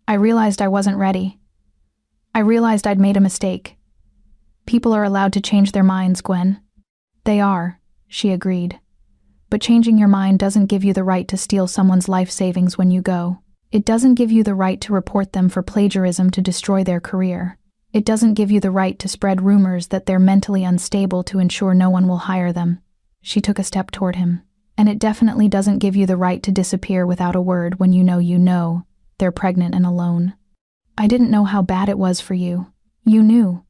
"I realized I wasn't ready. I realized I'd made a mistake." "People are allowed to change their minds, Gwen." "They are," she agreed. "But changing your mind doesn't give you the right to steal someone's life savings when you go. It doesn't give you the right to report them for plagiarism to destroy their career. It doesn't give you the right to spread rumors that they're mentally unstable to ensure no one will hire them." She took a step toward him. "And it definitely doesn't give you the right to disappear without a word when you know they're pregnant and alone. I didn't know how bad it was for you. You knew."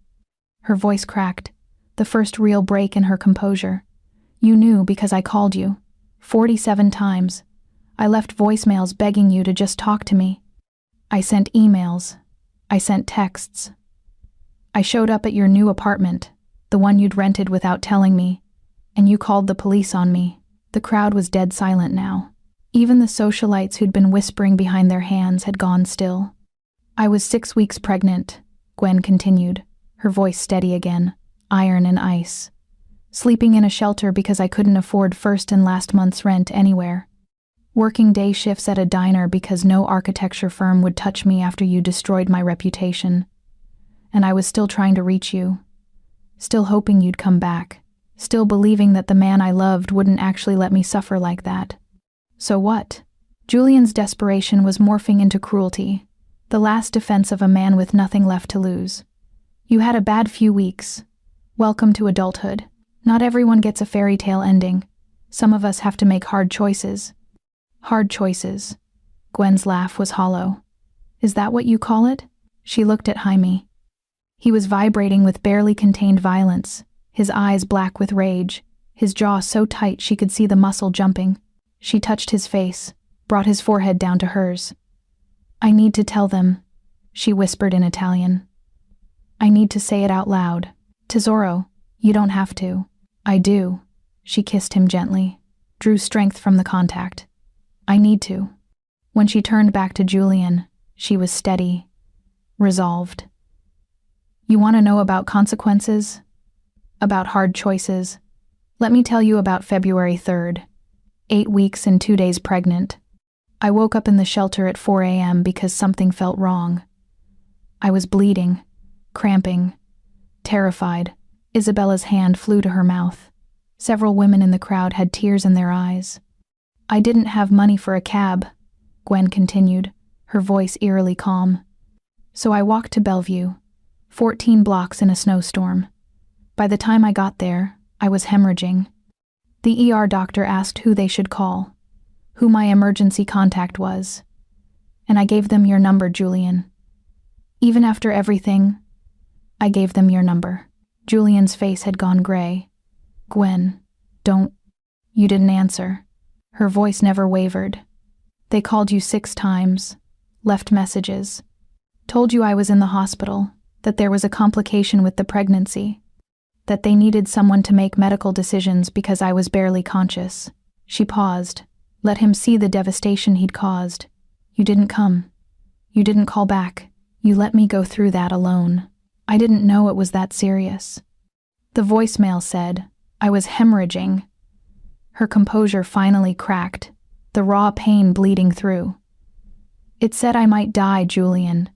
Her voice cracked, the first real break in her composure. "You knew because I called you. 47 times. I left voicemails begging you to just talk to me. I sent emails. I sent texts. I showed up at your new apartment, the one you'd rented without telling me, and you called the police on me." The crowd was dead silent now. Even the socialites who'd been whispering behind their hands had gone still. "I was 6 weeks pregnant," Gwen continued, her voice steady again, iron and ice. "Sleeping in a shelter because I couldn't afford first and last month's rent anywhere. Working day shifts at a diner because no architecture firm would touch me after you destroyed my reputation. And I was still trying to reach you. Still hoping you'd come back. Still believing that the man I loved wouldn't actually let me suffer like that. So what? Julian's desperation was morphing into cruelty, the last defense of a man with nothing left to lose. You had a bad few weeks. Welcome to adulthood. Not everyone gets a fairy tale ending. Some of us have to make hard choices. Hard choices. Gwen's laugh was hollow. Is that what you call it? She looked at Jaime. He was vibrating with barely contained violence, his eyes black with rage, his jaw so tight she could see the muscle jumping. She touched his face, brought his forehead down to hers. I need to tell them, she whispered in Italian. I need to say it out loud. Tesoro, you don't have to. I do. She kissed him gently, drew strength from the contact. I need to. When she turned back to Julian, she was steady, resolved. You want to know about consequences? About hard choices? Let me tell you about February 3rd. 8 weeks and 2 days pregnant. I woke up in the shelter at 4 a.m. because something felt wrong. I was bleeding, cramping, terrified. Isabella's hand flew to her mouth. Several women in the crowd had tears in their eyes. I didn't have money for a cab, Gwen continued, her voice eerily calm. So I walked to Bellevue, 14 blocks in a snowstorm. By the time I got there, I was hemorrhaging. The ER doctor asked who they should call, who my emergency contact was. And I gave them your number, Julian. Even after everything, I gave them your number. Julian's face had gone gray. Gwen, don't. You didn't answer. Her voice never wavered. They called you 6 times, left messages, told you I was in the hospital, that there was a complication with the pregnancy, that they needed someone to make medical decisions because I was barely conscious. She paused, let him see the devastation he'd caused. You didn't come. You didn't call back. You let me go through that alone. I didn't know it was that serious. The voicemail said, I was hemorrhaging. Her composure finally cracked, the raw pain bleeding through. It said I might die, Julian.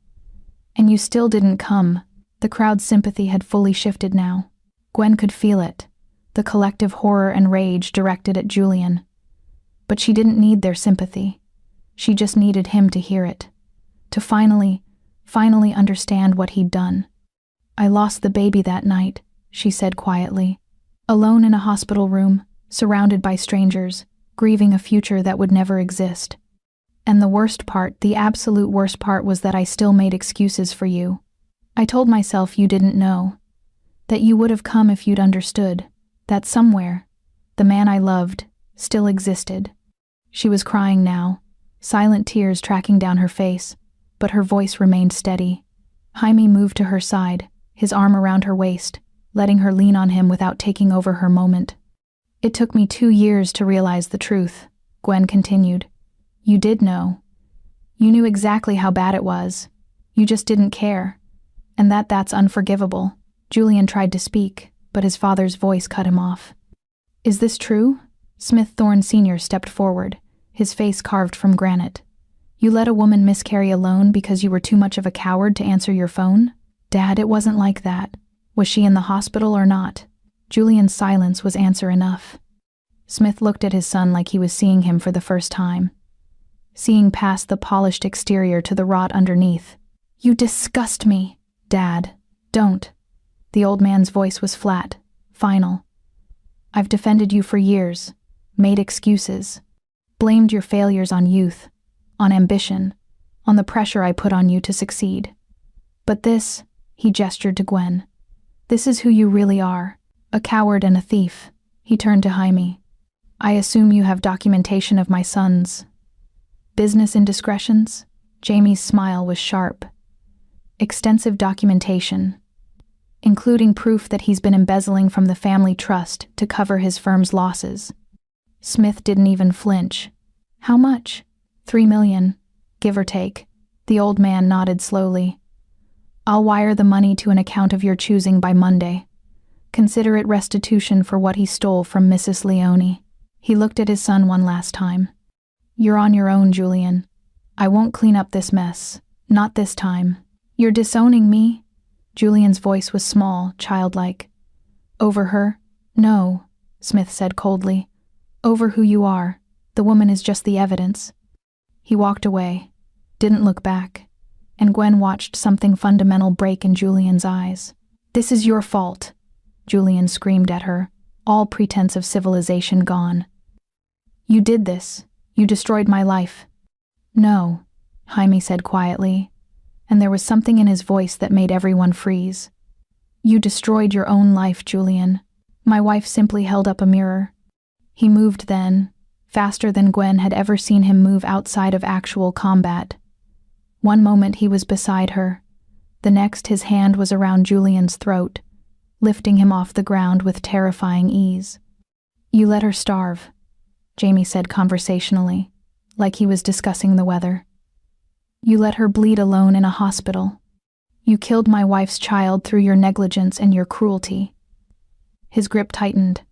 And you still didn't come. The crowd's sympathy had fully shifted now. Gwen could feel it, the collective horror and rage directed at Julian. But she didn't need their sympathy. She just needed him to hear it, to finally understand what he'd done. I lost the baby that night, she said quietly, alone in a hospital room, surrounded by strangers, grieving a future that would never exist. And the worst part, the absolute worst part, was that I still made excuses for you. I told myself you didn't know, that you would have come if you'd understood, that somewhere, the man I loved still existed. She was crying now, silent tears tracking down her face, but her voice remained steady. Jaime moved to her side, his arm around her waist, letting her lean on him without taking over her moment. It took me 2 years to realize the truth, Gwen continued. You did know. You knew exactly how bad it was. You just didn't care. And that's unforgivable. Julian tried to speak, but his father's voice cut him off. Is this true? Smith Thorne Sr. stepped forward, his face carved from granite. You let a woman miscarry alone because you were too much of a coward to answer your phone? Dad, it wasn't like that. Was she in the hospital or not? Julian's silence was answer enough. Smith looked at his son like he was seeing him for the first time, seeing past the polished exterior to the rot underneath. You disgust me, Dad. Don't. The old man's voice was flat, final. I've defended you for years, made excuses, blamed your failures on youth, on ambition, on the pressure I put on you to succeed. But this, he gestured to Gwen, this is who you really are, a coward and a thief. He turned to Jaime. I assume you have documentation of my son's business indiscretions? Jamie's smile was sharp. Extensive documentation, including proof that he's been embezzling from the family trust to cover his firm's losses. Smith didn't even flinch. How much? 3 million, give or take. The old man nodded slowly. I'll wire the money to an account of your choosing by Monday. Consider it restitution for what he stole from Mrs. Leone. He looked at his son one last time. You're on your own, Julian. I won't clean up this mess. Not this time. You're disowning me? Julian's voice was small, childlike. Over her? No, Smith said coldly. Over who you are. The woman is just the evidence. He walked away, didn't look back, and Gwen watched something fundamental break in Julian's eyes. This is your fault, Julian screamed at her, all pretense of civilization gone. You did this. You destroyed my life. No, Jaime said quietly, and there was something in his voice that made everyone freeze. You destroyed your own life, Julian. My wife simply held up a mirror. He moved then, faster than Gwen had ever seen him move outside of actual combat. One moment he was beside her. The next his hand was around Julian's throat, lifting him off the ground with terrifying ease. You let her starve, Jamie said conversationally, like he was discussing the weather. You let her bleed alone in a hospital. You killed my wife's child through your negligence and your cruelty. His grip tightened.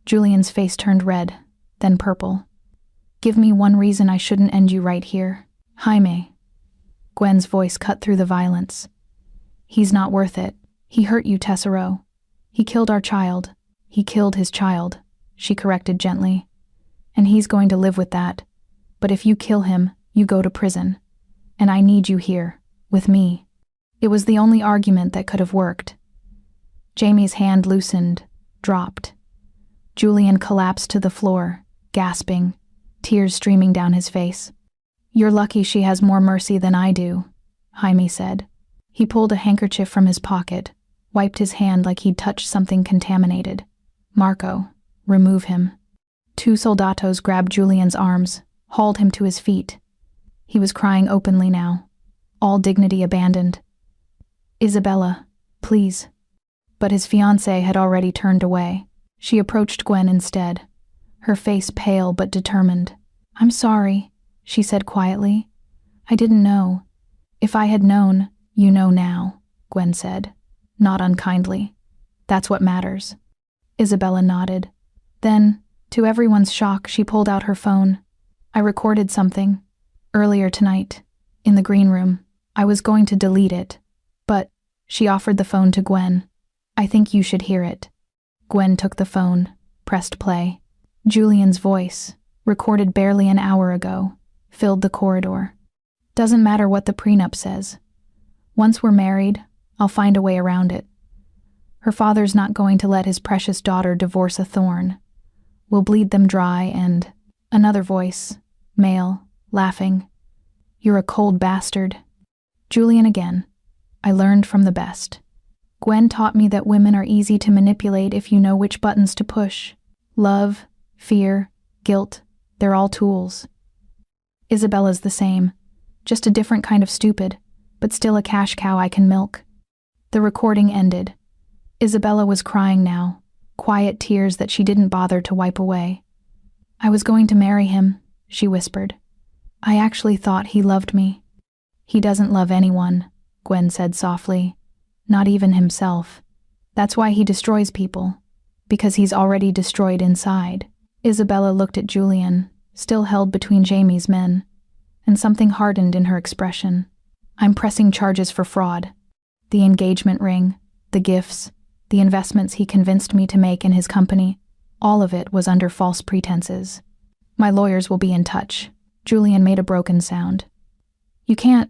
Julian's face turned red, then purple. Give me one reason I shouldn't end you right here. Jaime. Gwen's voice cut through the violence. He's not worth it. He hurt you, Tessero. He killed our child. He killed his child, she corrected gently. And he's going to live with that. But if you kill him, you go to prison. And I need you here, with me. It was the only argument that could have worked. Jamie's hand loosened, dropped. Julian collapsed to the floor, gasping, tears streaming down his face. You're lucky she has more mercy than I do, Jaime said. He pulled a handkerchief from his pocket, wiped his hand like he'd touched something contaminated. Marco, remove him. Two soldatos grabbed Julian's arms, hauled him to his feet. He was crying openly now, all dignity abandoned. Isabella, please. But his fiancé had already turned away. She approached Gwen instead, her face pale but determined. I'm sorry, she said quietly. I didn't know. If I had known, you know now, Gwen said, not unkindly. That's what matters. Isabella nodded. Then, to everyone's shock, she pulled out her phone. I recorded something, earlier tonight, in the green room. I was going to delete it, but she offered the phone to Gwen. I think you should hear it. Gwen took the phone, pressed play. Julian's voice, recorded barely an hour ago, filled the corridor. Doesn't matter what the prenup says. Once we're married, I'll find a way around it. Her father's not going to let his precious daughter divorce a thorn. We'll bleed them dry and... Another voice, male, laughing. You're a cold bastard. Julian again. I learned from the best. Gwen taught me that women are easy to manipulate if you know which buttons to push. Love, fear, guilt, they're all tools. Isabella's the same, just a different kind of stupid, but still a cash cow I can milk. The recording ended. Isabella was crying now, quiet tears that she didn't bother to wipe away. I was going to marry him, she whispered. I actually thought he loved me. He doesn't love anyone, Gwen said softly. Not even himself. That's why he destroys people. Because he's already destroyed inside. Isabella looked at Julian, still held between Jamie's men, and something hardened in her expression. I'm pressing charges for fraud. The engagement ring, the gifts, the investments he convinced me to make in his company, all of it was under false pretenses. My lawyers will be in touch. Julian made a broken sound. You can't.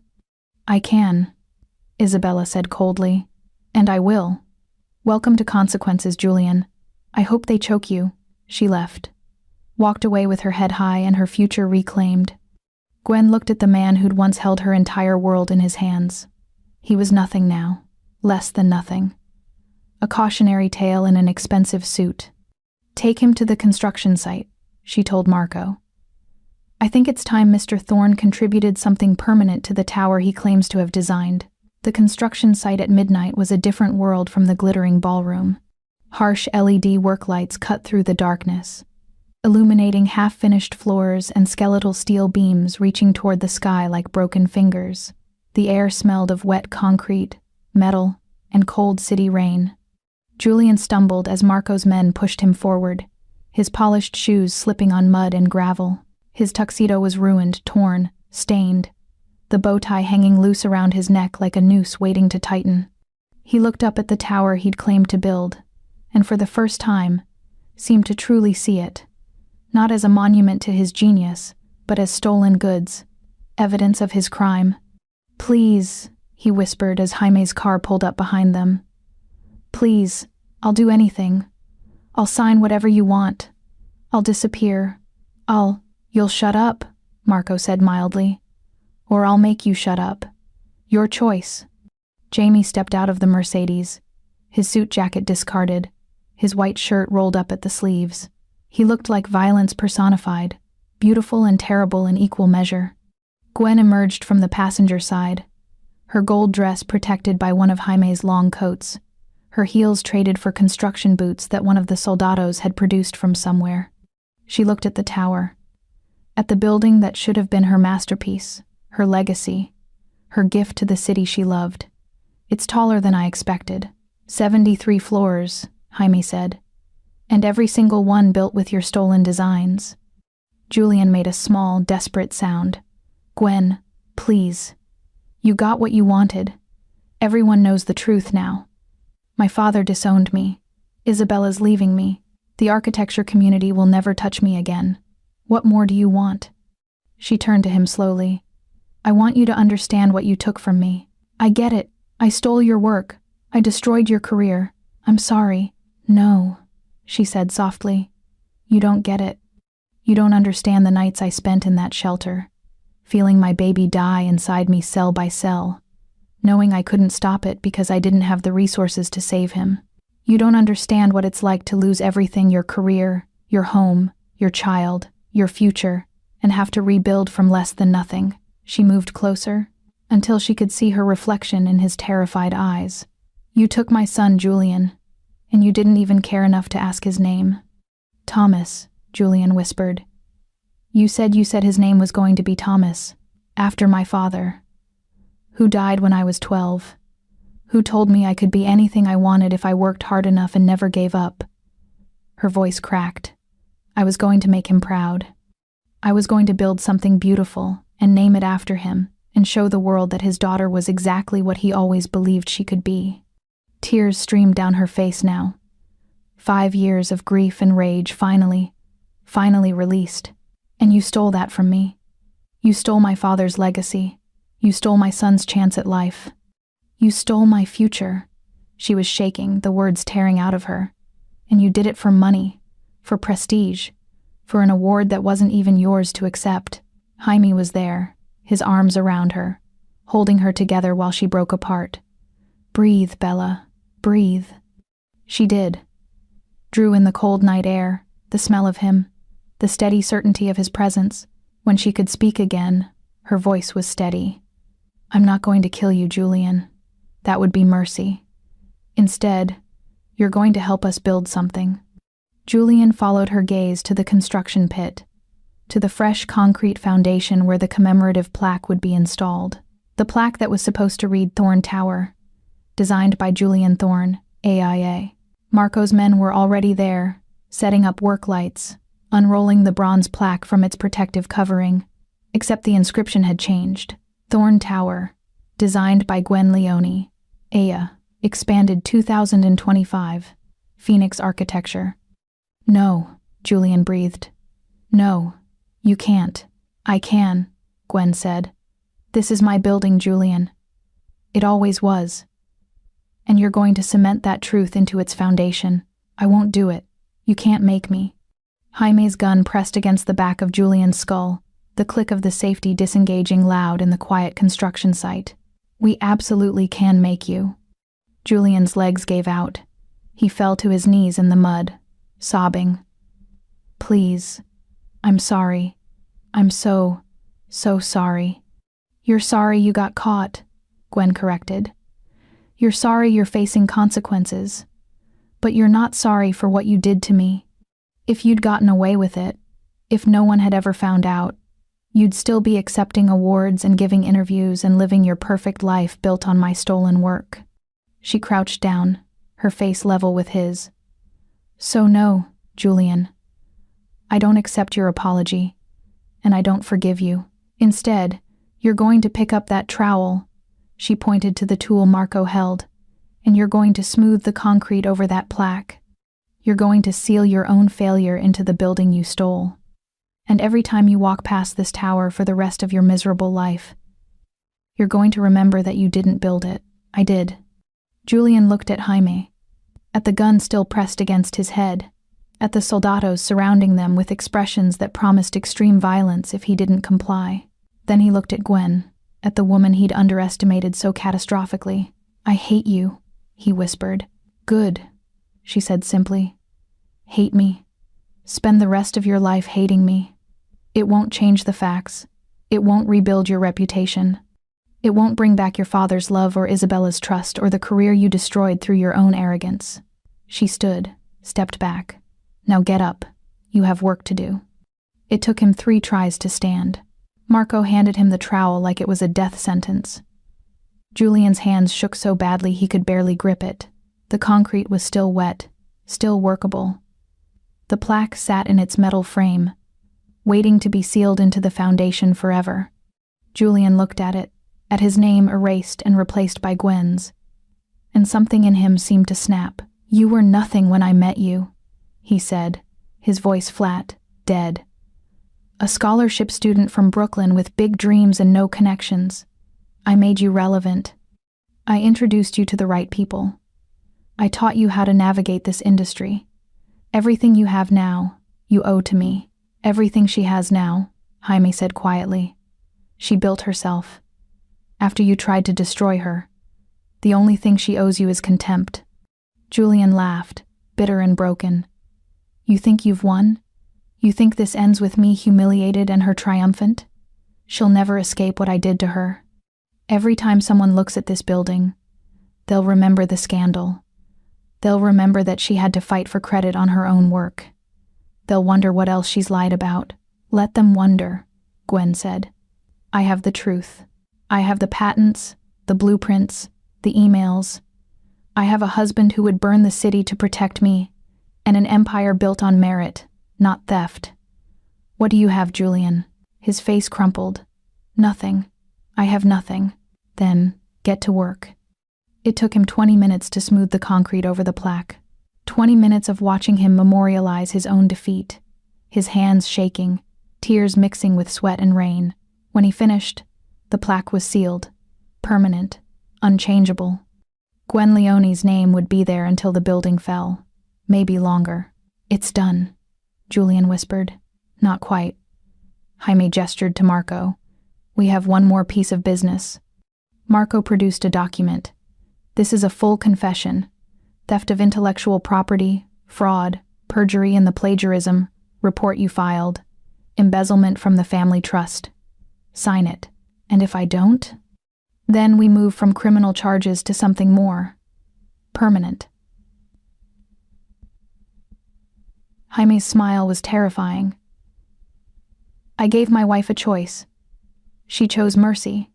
I can, Isabella said coldly. And I will. Welcome to consequences, Julian. I hope they choke you. She left. Walked away with her head high and her future reclaimed. Gwen looked at the man who'd once held her entire world in his hands. He was nothing now. Less than nothing. A cautionary tale in an expensive suit. Take him to the construction site, she told Marco. I think it's time Mr. Thorne contributed something permanent to the tower he claims to have designed. The construction site at midnight was a different world from the glittering ballroom. Harsh LED work lights cut through the darkness, illuminating half-finished floors and skeletal steel beams reaching toward the sky like broken fingers. The air smelled of wet concrete, metal, and cold city rain. Julian stumbled as Marco's men pushed him forward, his polished shoes slipping on mud and gravel. His tuxedo was ruined, torn, stained, the bow tie hanging loose around his neck like a noose waiting to tighten. He looked up at the tower he'd claimed to build, and for the first time, seemed to truly see it, not as a monument to his genius, but as stolen goods, evidence of his crime. "Please," he whispered as Jaime's car pulled up behind them. "Please, I'll do anything. I'll sign whatever you want. I'll disappear. You'll shut up," Marco said mildly. "Or I'll make you shut up. Your choice." Jaime stepped out of the Mercedes, his suit jacket discarded, his white shirt rolled up at the sleeves. He looked like violence personified, beautiful and terrible in equal measure. Gwen emerged from the passenger side, her gold dress protected by one of Jaime's long coats, her heels traded for construction boots that one of the soldados had produced from somewhere. She looked at the tower, at the building that should have been her masterpiece, her legacy, her gift to the city she loved. "It's taller than I expected. 73 floors," Jaime said. "And every single one built with your stolen designs." Julian made a small, desperate sound. "Gwen, please. You got what you wanted. Everyone knows the truth now. My father disowned me. Isabella's leaving me. The architecture community will never touch me again. What more do you want?" She turned to him slowly. "I want you to understand what you took from me. I get it. I stole your work. I destroyed your career. I'm sorry." "No," she said softly. "You don't get it. You don't understand the nights I spent in that shelter, feeling my baby die inside me cell by cell, knowing I couldn't stop it because I didn't have the resources to save him. You don't understand what it's like to lose everything, your career, your home, your child, your future, and have to rebuild from less than nothing." She moved closer, until she could see her reflection in his terrified eyes. "You took my son, Julian, and you didn't even care enough to ask his name." "Thomas," Julian whispered. You said his name was going to be Thomas, after my father, who died when I was 12, who told me I could be anything I wanted if I worked hard enough and never gave up." Her voice cracked. "I was going to make him proud. I was going to build something beautiful and name it after him and show the world that his daughter was exactly what he always believed she could be." Tears streamed down her face now. 5 years of grief and rage finally released. "And you stole that from me. You stole my father's legacy. You stole my son's chance at life. You stole my future." She was shaking, the words tearing out of her. "And you did it for money, for prestige, for an award that wasn't even yours to accept." Jaime was there, his arms around her, holding her together while she broke apart. "Breathe, Bella, breathe." She did. Drew in the cold night air, the smell of him, the steady certainty of his presence. When she could speak again, her voice was steady. "I'm not going to kill you, Julian. That would be mercy. Instead, you're going to help us build something." Julian followed her gaze to the construction pit, to the fresh concrete foundation where the commemorative plaque would be installed. The plaque that was supposed to read Thorn Tower, designed by Julian Thorn, AIA. Marco's men were already there, setting up work lights, unrolling the bronze plaque from its protective covering, except the inscription had changed. Thorn Tower, designed by Gwen Leone, AIA, expanded 2025, Phoenix architecture. "No," Julian breathed. "No. You can't." "I can," Gwen said. "This is my building, Julian. It always was. And you're going to cement that truth into its foundation. I won't do it. You can't make me." Jaime's gun pressed against the back of Julian's skull, the click of the safety disengaging loud in the quiet construction site. "We absolutely can make you." Julian's legs gave out. He fell to his knees in the mud, sobbing. "Please. I'm sorry. I'm so sorry." "You're sorry you got caught," Gwen corrected. "You're sorry you're facing consequences. But you're not sorry for what you did to me. If you'd gotten away with it, if no one had ever found out, you'd still be accepting awards and giving interviews and living your perfect life built on my stolen work." She crouched down, her face level with his. "So no, Julian. I don't accept your apology, and I don't forgive you. Instead, you're going to pick up that trowel," she pointed to the tool Marco held, "and you're going to smooth the concrete over that plaque. You're going to seal your own failure into the building you stole. And every time you walk past this tower for the rest of your miserable life, you're going to remember that you didn't build it. I did." Julian looked at Jaime, at the gun still pressed against his head, at the soldados surrounding them with expressions that promised extreme violence if he didn't comply. Then he looked at Gwen, at the woman he'd underestimated so catastrophically. "I hate you," he whispered. "Good," she said simply. "Hate me. Spend the rest of your life hating me. It won't change the facts. It won't rebuild your reputation. It won't bring back your father's love or Isabella's trust or the career you destroyed through your own arrogance." She stood, stepped back. "Now get up. You have work to do." It took him 3 tries to stand. Marco handed him the trowel like it was a death sentence. Julian's hands shook so badly he could barely grip it. The concrete was still wet, still workable. The plaque sat in its metal frame, waiting to be sealed into the foundation forever. Julian looked at it, at his name erased and replaced by Gwen's, and something in him seemed to snap. "You were nothing when I met you," he said, his voice flat, dead. "A scholarship student from Brooklyn with big dreams and no connections. I made you relevant. I introduced you to the right people. I taught you how to navigate this industry. Everything you have now, you owe to me." "Everything she has now," Jaime said quietly. "She built herself. After you tried to destroy her, the only thing she owes you is contempt." Julian laughed, bitter and broken. "You think you've won? You think this ends with me humiliated and her triumphant? She'll never escape what I did to her. Every time someone looks at this building, they'll remember the scandal. They'll remember that she had to fight for credit on her own work. They'll wonder what else she's lied about." "Let them wonder," Gwen said. "I have the truth. I have the patents, the blueprints, the emails. I have a husband who would burn the city to protect me, and an empire built on merit, not theft. What do you have, Julian?" His face crumpled. "Nothing. I have nothing." "Then, get to work." It took him 20 minutes to smooth the concrete over the plaque. 20 minutes of watching him memorialize his own defeat, his hands shaking, tears mixing with sweat and rain. When he finished, the plaque was sealed, permanent, unchangeable. Gwen Leone's name would be there until the building fell, maybe longer. "It's done," Julian whispered. "Not quite." Jaime gestured to Marco. "We have one more piece of business." Marco produced a document. "This is a full confession. Theft of intellectual property, fraud, perjury and the plagiarism report you filed, embezzlement from the family trust. Sign it. And if I don't?" "Then we move from criminal charges to something more permanent." Jaime's smile was terrifying. "I gave my wife a choice. She chose mercy.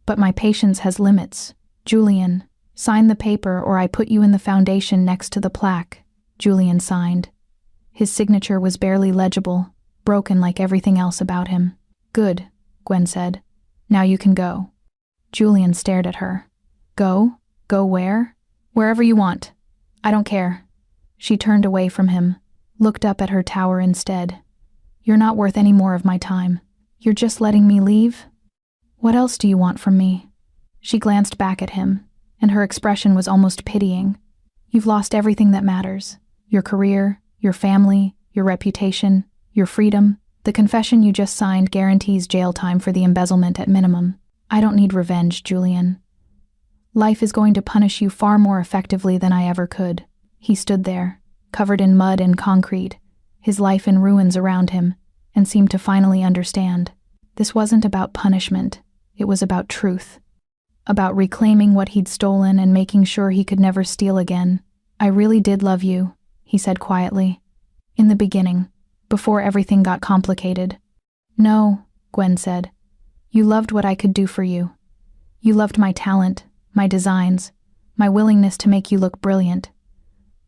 But my patience has limits. Julian, sign the paper or I put you in the foundation next to the plaque." Julian signed. His signature was barely legible, broken like everything else about him. "Good," Gwen said. "Now you can go." Julian stared at her. "Go? Go where?" "Wherever you want. I don't care." She turned away from him, looked up at her tower instead. "You're not worth any more of my time. You're just letting me leave? What else do you want from me?" She glanced back at him, and her expression was almost pitying. "You've lost everything that matters. Your career, your family, your reputation, your freedom. The confession you just signed guarantees jail time for the embezzlement at minimum. I don't need revenge, Julian. Life is going to punish you far more effectively than I ever could." He stood there, covered in mud and concrete, his life in ruins around him, and seemed to finally understand. This wasn't about punishment, it was about truth. About reclaiming what he'd stolen and making sure he could never steal again. "I really did love you," he said quietly. "In the beginning, before everything got complicated." "No," Gwen said. "You loved what I could do for you. You loved my talent, my designs, my willingness to make you look brilliant.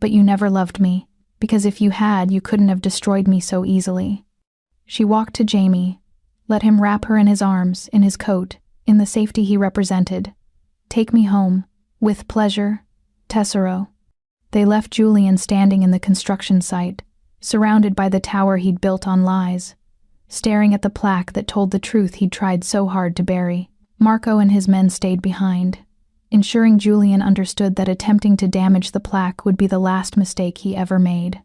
But you never loved me, because if you had, you couldn't have destroyed me so easily." She walked to Jamie, Let him wrap her in his arms, in his coat, in the safety he represented. Take me home. With pleasure, Tesoro. They left Julian standing in the construction site, surrounded by the tower he'd built on lies, staring at the plaque that told the truth he'd tried so hard to bury. Marco and his men stayed behind, ensuring Julian understood that attempting to damage the plaque would be the last mistake he ever made.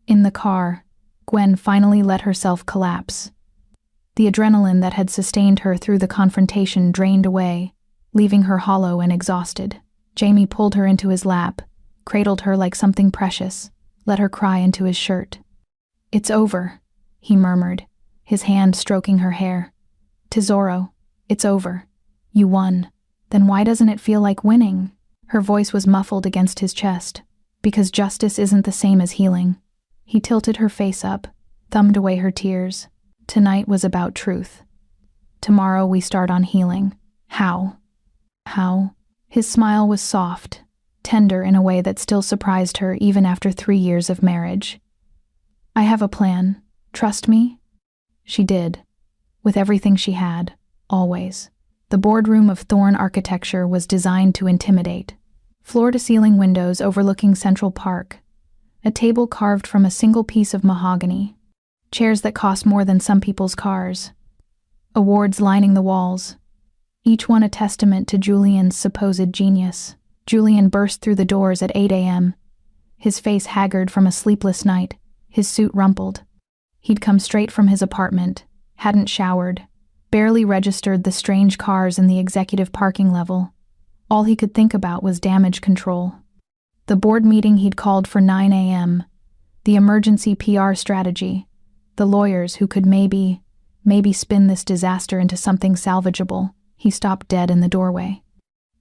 In the car, Gwen finally let herself collapse. The adrenaline that had sustained her through the confrontation drained away, leaving her hollow and exhausted. Jamie pulled her into his lap, cradled her like something precious, let her cry into his shirt. "It's over," he murmured, his hand stroking her hair. "Tesoro, it's over. You won. Then why doesn't it feel like winning?" Her voice was muffled against his chest. "Because justice isn't the same as healing." He tilted her face up, thumbed away her tears. "Tonight was about truth. Tomorrow we start on healing. How?" "How?" His smile was soft, tender in a way that still surprised her even after 3 years of marriage. "I have a plan. Trust me?" She did, with everything she had, always. The boardroom of Thorn architecture was designed to intimidate. Floor-to-ceiling windows overlooking Central Park, a table carved from a single piece of mahogany, chairs that cost more than some people's cars, awards lining the walls, each one a testament to Julian's supposed genius. Julian burst through the doors at 8 a.m., his face haggard from a sleepless night, his suit rumpled. He'd come straight from his apartment, hadn't showered, barely registered the strange cars in the executive parking level. All he could think about was damage control. The board meeting he'd called for 9 a.m., the emergency PR strategy, the lawyers who could maybe spin this disaster into something salvageable. He stopped dead in the doorway.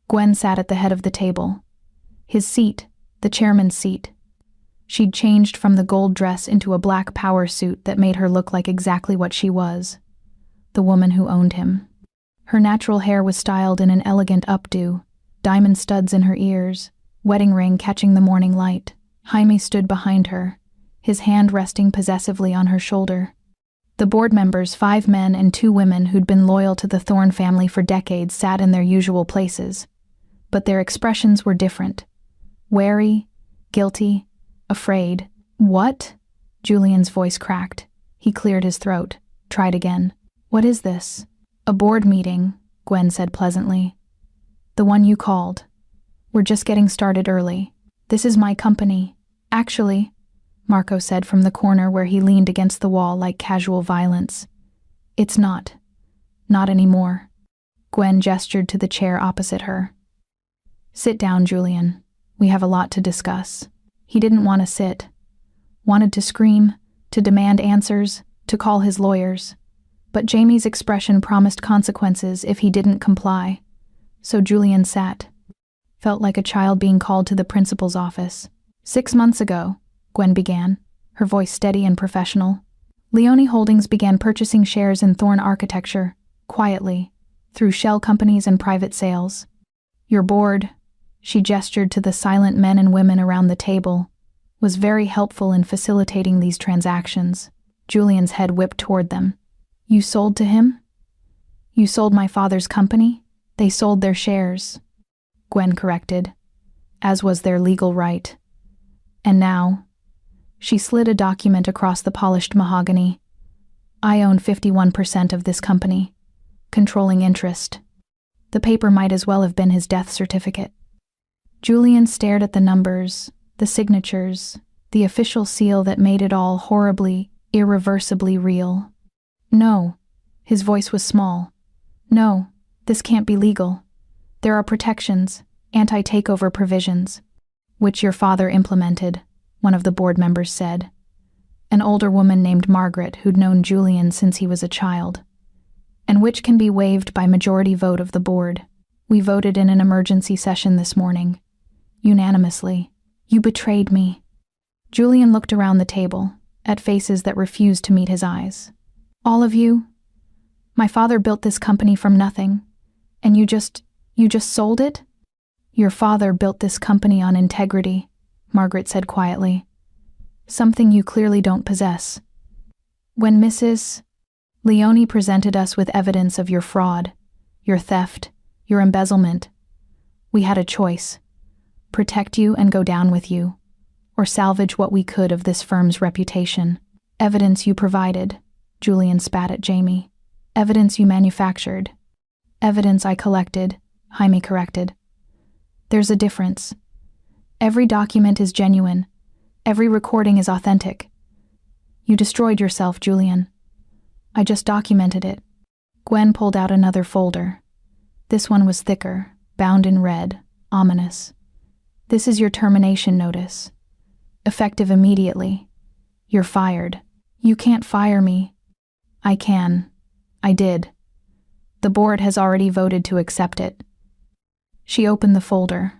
Gwen sat at the head of the table. His seat, the chairman's seat. She'd changed from the gold dress into a black power suit that made her look like exactly what she was, the woman who owned him. Her natural hair was styled in an elegant updo, diamond studs in her ears, wedding ring catching the morning light. Jaime stood behind her, his hand resting possessively on her shoulder. The board members, 5 men and 2 women who'd been loyal to the Thorn family for decades, sat in their usual places. But their expressions were different. Wary, guilty, afraid. "What?" Julian's voice cracked. He cleared his throat, tried again. "What is this?" "A board meeting," Gwen said pleasantly. "The one you called. We're just getting started early. This is my company. Actually," Marco said from the corner where he leaned against the wall like casual violence. "It's not. Not anymore." Gwen gestured to the chair opposite her. "Sit down, Julian. We have a lot to discuss." He didn't want to sit. Wanted to scream, to demand answers, to call his lawyers. But Jamie's expression promised consequences if he didn't comply. So Julian sat. Felt like a child being called to the principal's office. 6 months ago, Gwen began, her voice steady and professional. Leone Holdings began purchasing shares in Thorn Architecture, quietly, through shell companies and private sales. Your board, she gestured to the silent men and women around the table, was very helpful in facilitating these transactions. Julian's head whipped toward them. You sold to him? You sold my father's company? They sold their shares, Gwen corrected, as was their legal right. And now, she slid a document across the polished mahogany. I own 51% of this company, controlling interest. The paper might as well have been his death certificate. Julian stared at the numbers, the signatures, the official seal that made it all horribly, irreversibly real. No, his voice was small. No, this can't be legal. There are protections, anti-takeover provisions, which your father implemented, one of the board members said. An older woman named Margaret who'd known Julian since he was a child, and which can be waived by majority vote of the board. We voted in an emergency session this morning. Unanimously. You betrayed me. Julian looked around the table, at faces that refused to meet his eyes. All of you? My father built this company from nothing, and you just sold it? Your father built this company on integrity, Margaret said quietly. Something you clearly don't possess. When Mrs. Leone presented us with evidence of your fraud, your theft, your embezzlement. We had a choice: protect you and go down with you, or salvage what we could of this firm's reputation. Evidence you provided, Julian spat at Jamie. Evidence you manufactured. Evidence I collected, Jaime corrected. There's a difference. Every document is genuine. Every recording is authentic. You destroyed yourself, Julian. I just documented it. Gwen pulled out another folder. This one was thicker, bound in red, ominous. This is your termination notice. Effective immediately. You're fired. You can't fire me. I can. I did. The board has already voted to accept it. She opened the folder,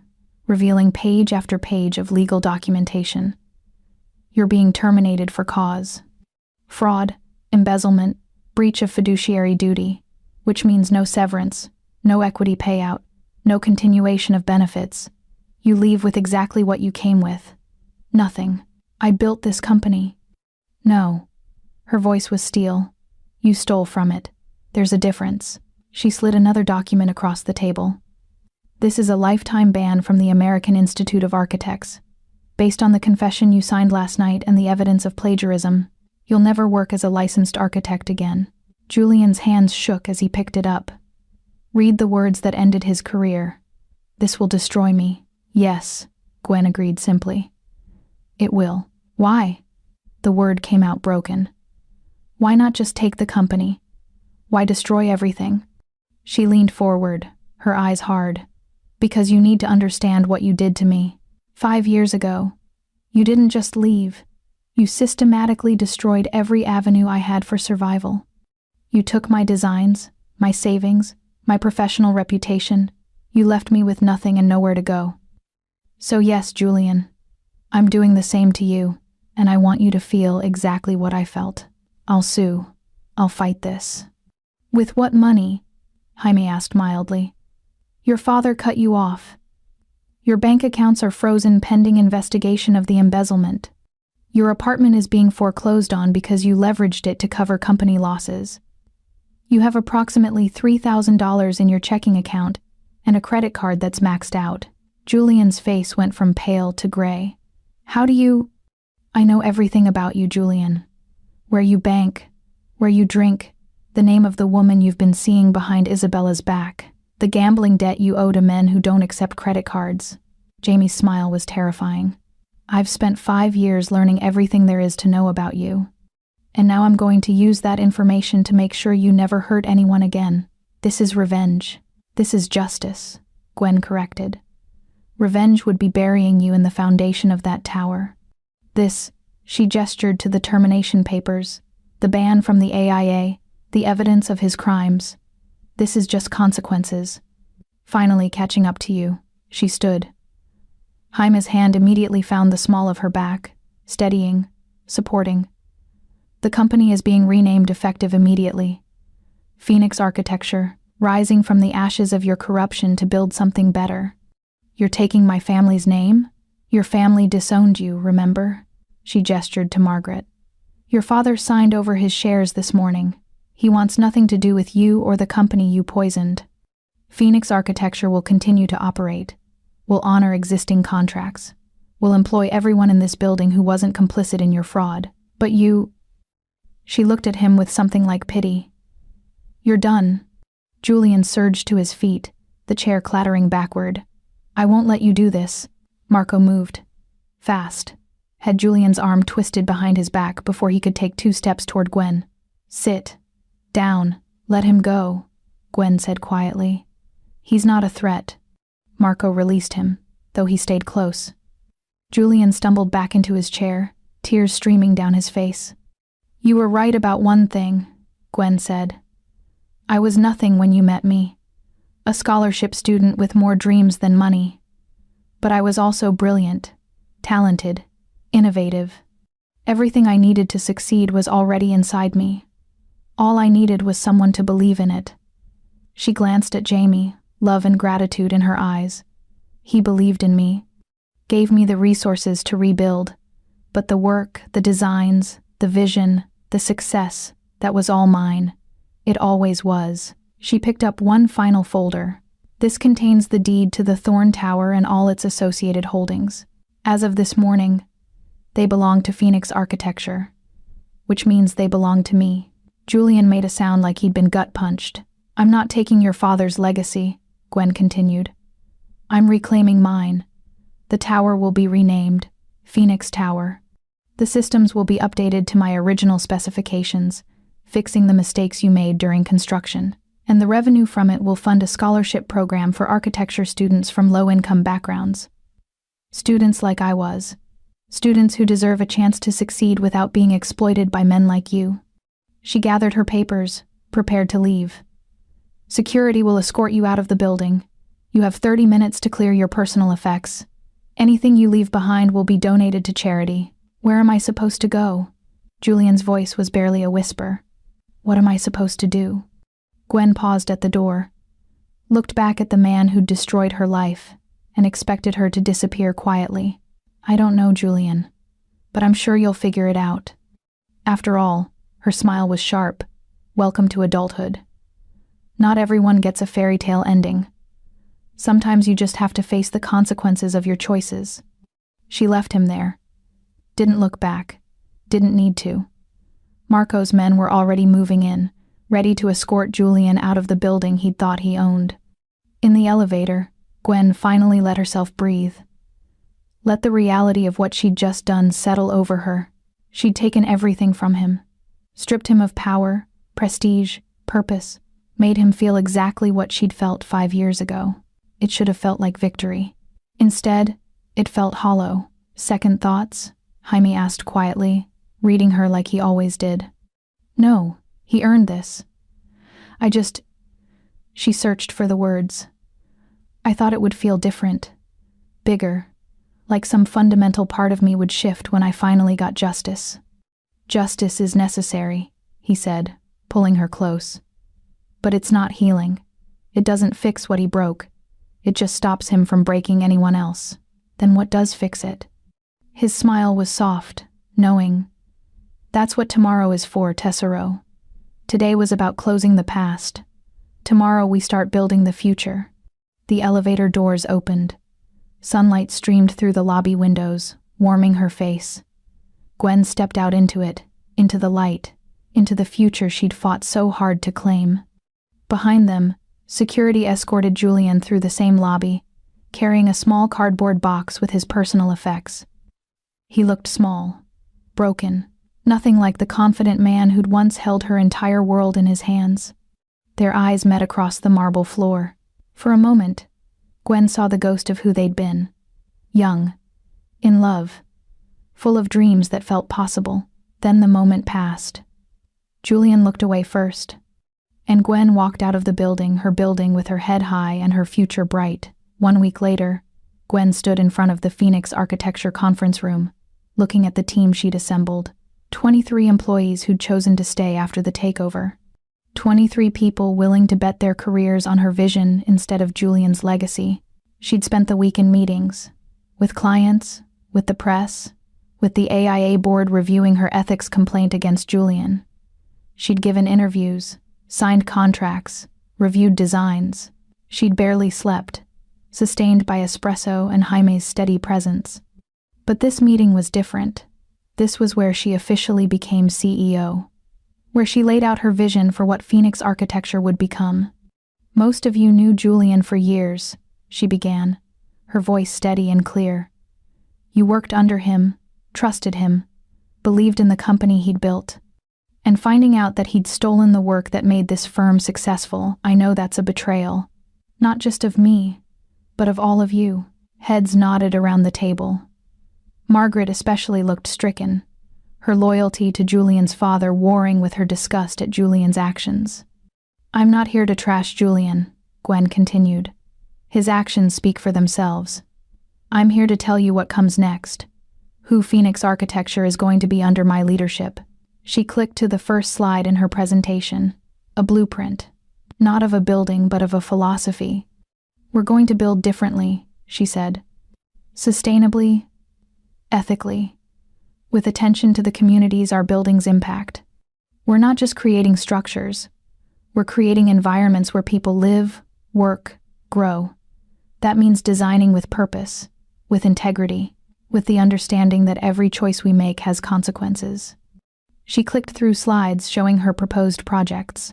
revealing page after page of legal documentation. You're being terminated for cause. Fraud, embezzlement, breach of fiduciary duty, which means no severance, no equity payout, no continuation of benefits. You leave with exactly what you came with. Nothing. I built this company. No. Her voice was steel. You stole from it. There's a difference. She slid another document across the table. This is a lifetime ban from the American Institute of Architects. Based on the confession you signed last night and the evidence of plagiarism, you'll never work as a licensed architect again. Julian's hands shook as he picked it up. Read the words that ended his career. This will destroy me. Yes, Gwen agreed simply. It will. Why? The word came out broken. Why not just take the company? Why destroy everything? She leaned forward, her eyes hard. Because you need to understand what you did to me. 5 years ago, you didn't just leave. You systematically destroyed every avenue I had for survival. You took my designs, my savings, my professional reputation. You left me with nothing and nowhere to go. So yes, Julian, I'm doing the same to you, and I want you to feel exactly what I felt. I'll sue. I'll fight this. With what money? Jaime asked mildly. Your father cut you off. Your bank accounts are frozen pending investigation of the embezzlement. Your apartment is being foreclosed on because you leveraged it to cover company losses. You have approximately $3,000 in your checking account and a credit card that's maxed out. Julian's face went from pale to gray. How do you... I know everything about you, Julian. Where you bank, where you drink, the name of the woman you've been seeing behind Isabella's back, the gambling debt you owe to men who don't accept credit cards. Jamie's smile was terrifying. I've spent 5 years learning everything there is to know about you. And now I'm going to use that information to make sure you never hurt anyone again. This is revenge. This is justice, Gwen corrected. Revenge would be burying you in the foundation of that tower. This, she gestured to the termination papers, the ban from the AIA, the evidence of his crimes. This is just consequences. Finally catching up to you, she stood. Jaime's hand immediately found the small of her back, steadying, supporting. The company is being renamed effective immediately. Phoenix Architecture, rising from the ashes of your corruption to build something better. You're taking my family's name? Your family disowned you, remember? She gestured to Margaret. Your father signed over his shares this morning. He wants nothing to do with you or the company you poisoned. Phoenix Architecture will continue to operate. Will honor existing contracts. Will employ everyone in this building who wasn't complicit in your fraud. But you... She looked at him with something like pity. You're done. Julian surged to his feet, the chair clattering backward. I won't let you do this. Marco moved. Fast. Had Julian's arm twisted behind his back before he could take 2 steps toward Gwen. Sit. Down. Let him go, Gwen said quietly. He's not a threat. Marco released him, though he stayed close. Julian stumbled back into his chair, tears streaming down his face. You were right about one thing, Gwen said. I was nothing when you met me. A scholarship student with more dreams than money. But I was also brilliant, talented, innovative. Everything I needed to succeed was already inside me. All I needed was someone to believe in it. She glanced at Jamie, love and gratitude in her eyes. He believed in me, gave me the resources to rebuild. But the work, the designs, the vision, the success, That was all mine. It always was. She picked up one final folder. This contains the deed to the Thorn Tower and all its associated holdings. As of this morning, they belong to Phoenix Architecture, which means they belong to me. Julian made a sound like he'd been gut-punched. I'm not taking your father's legacy, Gwen continued. I'm reclaiming mine. The tower will be renamed Phoenix Tower. The systems will be updated to my original specifications, fixing the mistakes you made during construction. And the revenue from it will fund a scholarship program for architecture students from low-income backgrounds. Students like I was. Students who deserve a chance to succeed without being exploited by men like you. She gathered her papers, prepared to leave. Security will escort you out of the building. You have 30 minutes to clear your personal effects. Anything you leave behind will be donated to charity. Where am I supposed to go? Julian's voice was barely a whisper. What am I supposed to do? Gwen paused at the door, looked back at the man who'd destroyed her life, and expected her to disappear quietly. I don't know, Julian, but I'm sure you'll figure it out. After all, her smile was sharp. Welcome to adulthood. Not everyone gets a fairy tale ending. Sometimes you just have to face the consequences of your choices. She left him there. Didn't look back. Didn't need to. Marco's men were already moving in, ready to escort Julian out of the building he'd thought he owned. In the elevator, Gwen finally let herself breathe. Let the reality of what she'd just done settle over her. She'd taken everything from him, stripped him of power, prestige, purpose, made him feel exactly what she'd felt 5 years ago. It should have felt like victory. Instead, it felt hollow. Second thoughts? Jaime asked quietly, reading her like he always did. No. He earned this. She searched for the words. I thought it would feel different. Bigger. Like some fundamental part of me would shift when I finally got justice. Justice is necessary, he said, pulling her close. But it's not healing. It doesn't fix what he broke. It just stops him from breaking anyone else. Then what does fix it? His smile was soft, knowing. That's what tomorrow is for, Tessero. Today was about closing the past. Tomorrow we start building the future. The elevator doors opened. Sunlight streamed through the lobby windows, warming her face. Gwen stepped out into it, into the light, into the future she'd fought so hard to claim. Behind them, security escorted Julian through the same lobby, carrying a small cardboard box with his personal effects. He looked small, broken. Nothing like the confident man who'd once held her entire world in his hands. Their eyes met across the marble floor. For a moment, Gwen saw the ghost of who they'd been. Young, in love, full of dreams that felt possible. Then the moment passed. Julian looked away first, and Gwen walked out of the building, her building with her head high and her future bright. 1 week later, Gwen stood in front of the Phoenix Architecture conference room, looking at the team she'd assembled. 23 employees who'd chosen to stay after the takeover. 23 people willing to bet their careers on her vision instead of Julian's legacy. She'd spent the week in meetings, with clients, with the press, with the AIA board reviewing her ethics complaint against Julian. She'd given interviews, signed contracts, reviewed designs. She'd barely slept, sustained by espresso and Jaime's steady presence. But this meeting was different. This was where she officially became CEO, where she laid out her vision for what Phoenix Architecture would become. Most of you knew Julian for years, she began, her voice steady and clear. You worked under him, trusted him, believed in the company he'd built. And finding out that he'd stolen the work that made this firm successful, I know that's a betrayal. Not just of me, but of all of you. Heads nodded around the table. Margaret especially looked stricken, her loyalty to Julian's father warring with her disgust at Julian's actions. I'm not here to trash Julian, Gwen continued. His actions speak for themselves. I'm here to tell you what comes next, who Phoenix Architecture is going to be under my leadership. She clicked to the first slide in her presentation, a blueprint, not of a building but of a philosophy. We're going to build differently, she said. Sustainably, ethically, with attention to the communities our buildings impact. We're not just creating structures. We're creating environments where people live, work, grow. That means designing with purpose, with integrity, with the understanding that every choice we make has consequences. She clicked through slides showing her proposed projects.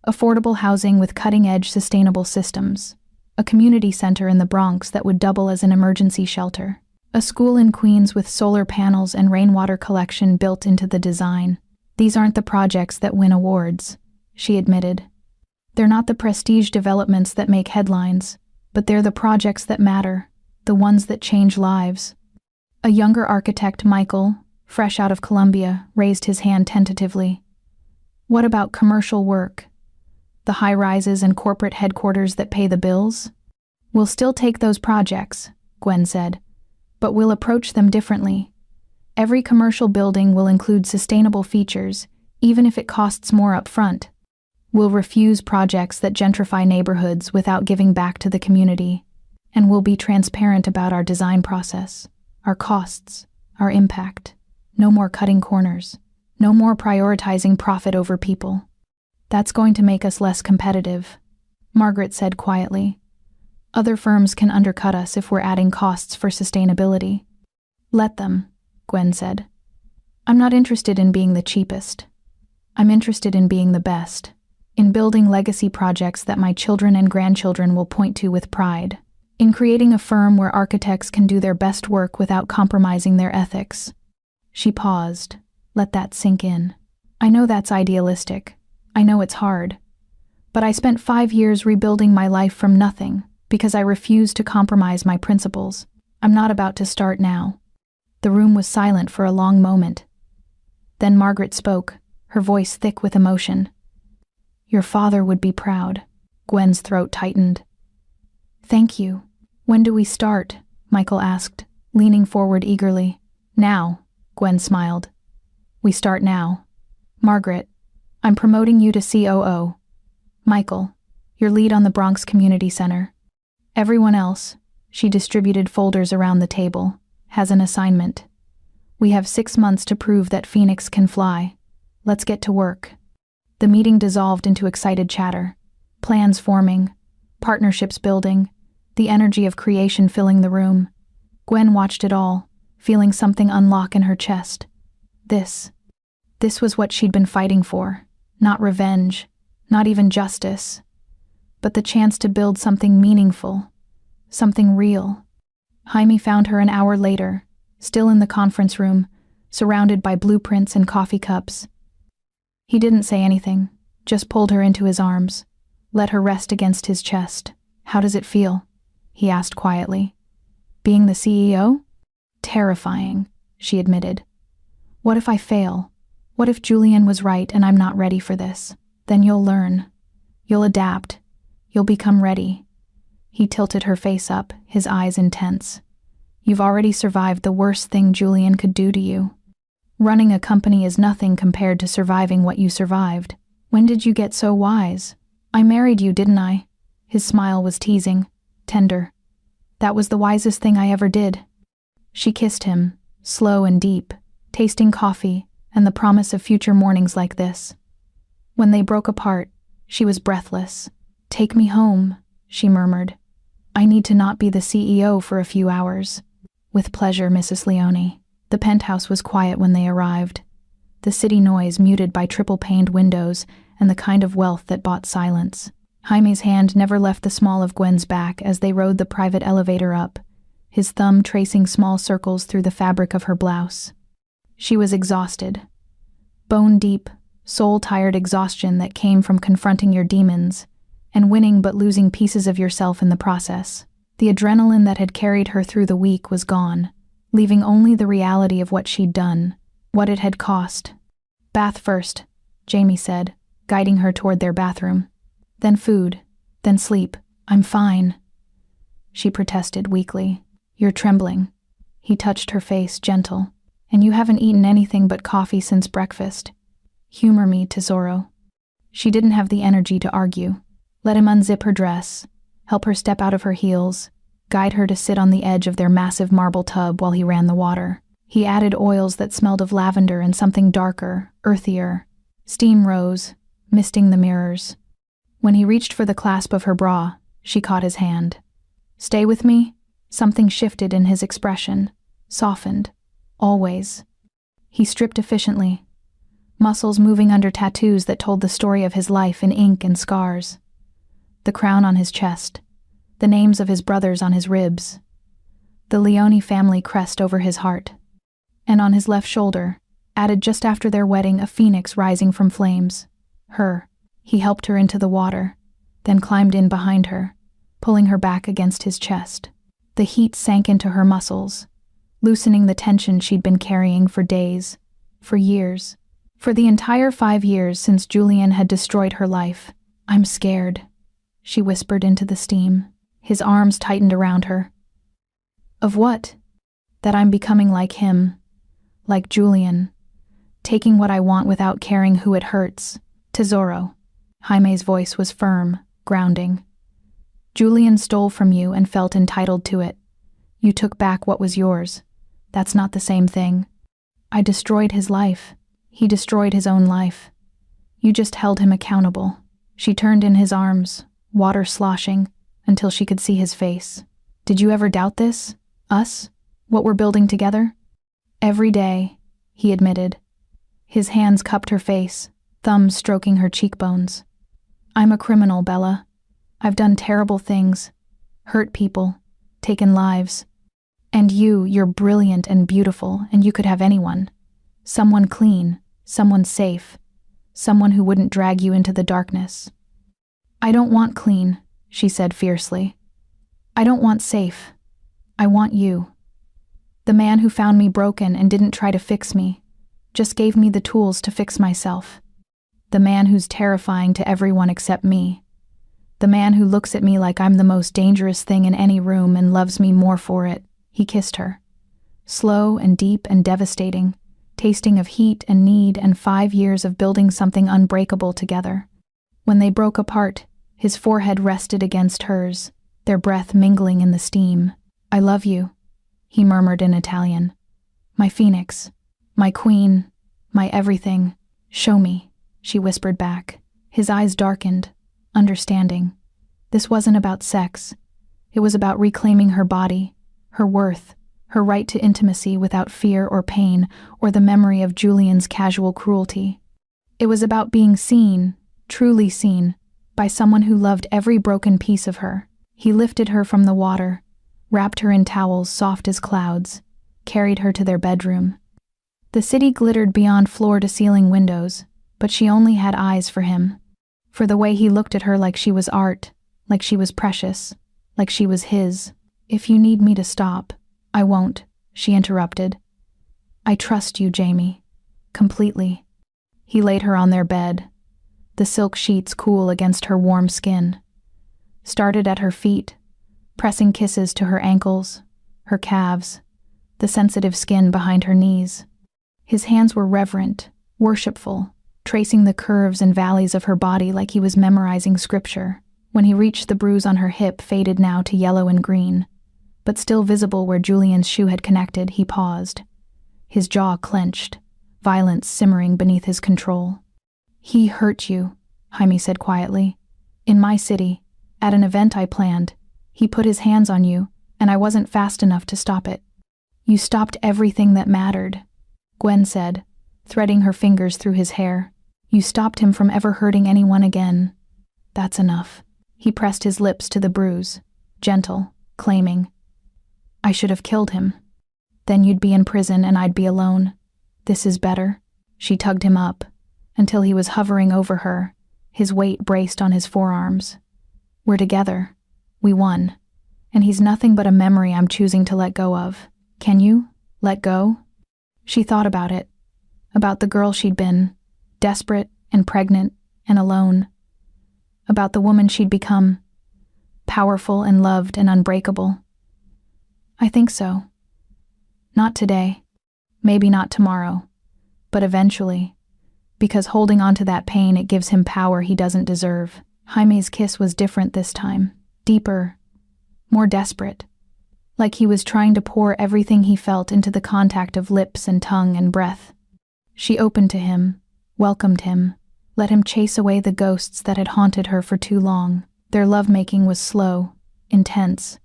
Affordable housing with cutting-edge sustainable systems. A community center in the Bronx that would double as an emergency shelter. A school in Queens with solar panels and rainwater collection built into the design. These aren't the projects that win awards, she admitted. They're not the prestige developments that make headlines, but they're the projects that matter, the ones that change lives. A younger architect, Michael, fresh out of Columbia, raised his hand tentatively. What about commercial work? The high-rises and corporate headquarters that pay the bills? We'll still take those projects, Gwen said, but we'll approach them differently. Every commercial building will include sustainable features, even if it costs more up front. We'll refuse projects that gentrify neighborhoods without giving back to the community, and we'll be transparent about our design process, our costs, our impact. No more cutting corners. No more prioritizing profit over people. That's going to make us less competitive, Margaret said quietly. Other firms can undercut us if we're adding costs for sustainability. Let them, Gwen said. I'm not interested in being the cheapest. I'm interested in being the best, in building legacy projects that my children and grandchildren will point to with pride, in creating a firm where architects can do their best work without compromising their ethics. She paused. Let that sink in. I know that's idealistic. I know it's hard. But I spent 5 years rebuilding my life from nothing because I refused to compromise my principles. I'm not about to start now. The room was silent for a long moment. Then Margaret spoke, her voice thick with emotion. Your father would be proud. Gwen's throat tightened. Thank you. When do we start? Michael asked, leaning forward eagerly. Now, Gwen smiled. We start now. Margaret, I'm promoting you to COO. Michael, your lead on the Bronx Community Center. Everyone else, she distributed folders around the table, has an assignment. We have 6 months to prove that Phoenix can fly. Let's get to work. The meeting dissolved into excited chatter. Plans forming, partnerships building, the energy of creation filling the room. Gwen watched it all, feeling something unlock in her chest. This was what she'd been fighting for. Not revenge, not even justice, but the chance to build something meaningful, something real. Jaime found her an hour later, still in the conference room, surrounded by blueprints and coffee cups. He didn't say anything, just pulled her into his arms, let her rest against his chest. How does it feel? He asked quietly. Being the CEO? Terrifying, she admitted. What if I fail? What if Julian was right and I'm not ready for this? Then you'll learn. You'll adapt. You'll become ready. He tilted her face up, his eyes intense. You've already survived the worst thing Julian could do to you. Running a company is nothing compared to surviving what you survived. When did you get so wise? I married you, didn't I? His smile was teasing, tender. That was the wisest thing I ever did. She kissed him, slow and deep, tasting coffee and the promise of future mornings like this. When they broke apart, she was breathless. Take me home, she murmured. I need to not be the CEO for a few hours. With pleasure, Mrs. Leone. The penthouse was quiet when they arrived. The city noise muted by triple-paned windows and the kind of wealth that bought silence. Jaime's hand never left the small of Gwen's back as they rode the private elevator up, his thumb tracing small circles through the fabric of her blouse. She was exhausted. Bone-deep, soul-tired exhaustion that came from confronting your demons and winning but losing pieces of yourself in the process. The adrenaline that had carried her through the week was gone, leaving only the reality of what she'd done, what it had cost. Bath first, Jamie said, guiding her toward their bathroom. Then food, then sleep. I'm fine. She protested weakly. You're trembling. He touched her face, gentle. And you haven't eaten anything but coffee since breakfast. Humor me, Tesoro. She didn't have the energy to argue. Let him unzip her dress, help her step out of her heels, guide her to sit on the edge of their massive marble tub while he ran the water. He added oils that smelled of lavender and something darker, earthier, Steam rose, misting the mirrors. When he reached for the clasp of her bra, she caught his hand. "Stay with me?" Something shifted in his expression, softened. "Always." He stripped efficiently, muscles moving under tattoos that told the story of his life in ink and scars. The crown on his chest, the names of his brothers on his ribs, the Leone family crest over his heart. And on his left shoulder, added just after their wedding, a phoenix rising from flames. Her. He helped her into the water, then climbed in behind her, pulling her back against his chest. The heat sank into her muscles, loosening the tension she'd been carrying for days, for years. For the entire 5 years since Julian had destroyed her life. "I'm scared," she whispered into the steam. His arms tightened around her. "Of what?" "That I'm becoming like him. Like Julian. Taking what I want without caring who it hurts. Tesoro." Jaime's voice was firm, grounding. "Julian stole from you and felt entitled to it. You took back what was yours. That's not the same thing. I destroyed his life. He destroyed his own life. You just held him accountable." She turned in his arms, water sloshing, until she could see his face. "Did you ever doubt this? Us? What we're building together?" "Every day," he admitted. His hands cupped her face, thumbs stroking her cheekbones. "I'm a criminal, Bella. I've done terrible things, hurt people, taken lives. And you're brilliant and beautiful, and you could have anyone. Someone clean, someone safe, someone who wouldn't drag you into the darkness." "I don't want clean," she said fiercely. "I don't want safe. I want you. The man who found me broken and didn't try to fix me, just gave me the tools to fix myself. The man who's terrifying to everyone except me. The man who looks at me like I'm the most dangerous thing in any room and loves me more for it." He kissed her. Slow and deep and devastating, tasting of heat and need and 5 years of building something unbreakable together. When they broke apart, his forehead rested against hers, their breath mingling in the steam. "I love you," he murmured in Italian. "My phoenix, my queen, my everything. Show me," she whispered back. His eyes darkened, understanding. This wasn't about sex. It was about reclaiming her body, her worth, her right to intimacy without fear or pain or the memory of Julian's casual cruelty. It was about being seen, truly seen, by someone who loved every broken piece of her. He lifted her from the water, wrapped her in towels soft as clouds, carried her to their bedroom. The city glittered beyond floor-to-ceiling windows, but she only had eyes for him, for the way he looked at her like she was art, like she was precious, like she was his. "If you need me to stop, I won't," she interrupted. "I trust you, Jamie. Completely." He laid her on their bed, the silk sheets cool against her warm skin. Started at her feet, pressing kisses to her ankles, her calves, the sensitive skin behind her knees. His hands were reverent, worshipful, tracing the curves and valleys of her body like he was memorizing scripture. When he reached the bruise on her hip, faded now to yellow and green, but still visible where Julian's shoe had connected, he paused. His jaw clenched, violence simmering beneath his control. "He hurt you," Jaime said quietly. "In my city, at an event I planned, he put his hands on you, and I wasn't fast enough to stop it." "You stopped everything that mattered," Gwen said, threading her fingers through his hair. "You stopped him from ever hurting anyone again. That's enough." He pressed his lips to the bruise, gentle, claiming, "I should have killed him. Then you'd be in prison and I'd be alone. This is better." She tugged him up, until he was hovering over her, his weight braced on his forearms. "We're together. We won. And he's nothing but a memory I'm choosing to let go of. Can you let go?" She thought about it, about the girl she'd been, desperate and pregnant and alone, about the woman she'd become, powerful and loved and unbreakable. "I think so. Not today, maybe not tomorrow, but eventually, because holding on to that pain, it gives him power he doesn't deserve." Jaime's kiss was different this time, deeper, more desperate, like he was trying to pour everything he felt into the contact of lips and tongue and breath. She opened to him, welcomed him, Let him chase away the ghosts that had haunted her for too long. Their lovemaking was slow, intense,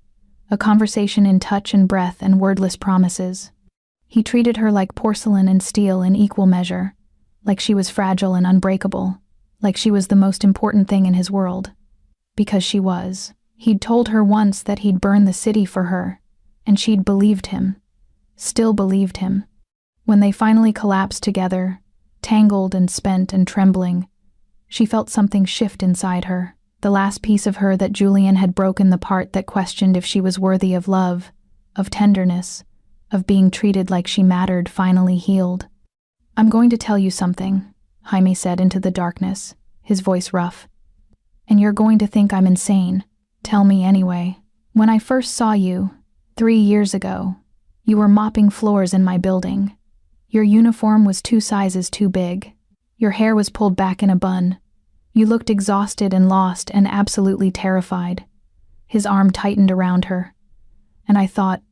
a conversation in touch and breath and wordless promises. He treated her like porcelain and steel in equal measure, like she was fragile and unbreakable, like she was the most important thing in his world. Because she was. He'd told her once that he'd burn the city for her, and she'd believed him, still believed him. When they finally collapsed together, tangled and spent and trembling, she felt something shift inside her, the last piece of her that Julian had broken, the part that questioned if she was worthy of love, of tenderness, of being treated like she mattered, finally healed. "I'm going to tell you something," Jaime said into the darkness, his voice rough. "And you're going to think I'm insane. Tell me anyway. When I first saw you, 3 years ago, you were mopping floors in my building. Your uniform was 2 sizes too big. Your hair was pulled back in a bun. You looked exhausted and lost and absolutely terrified." His arm tightened around her. "And I thought,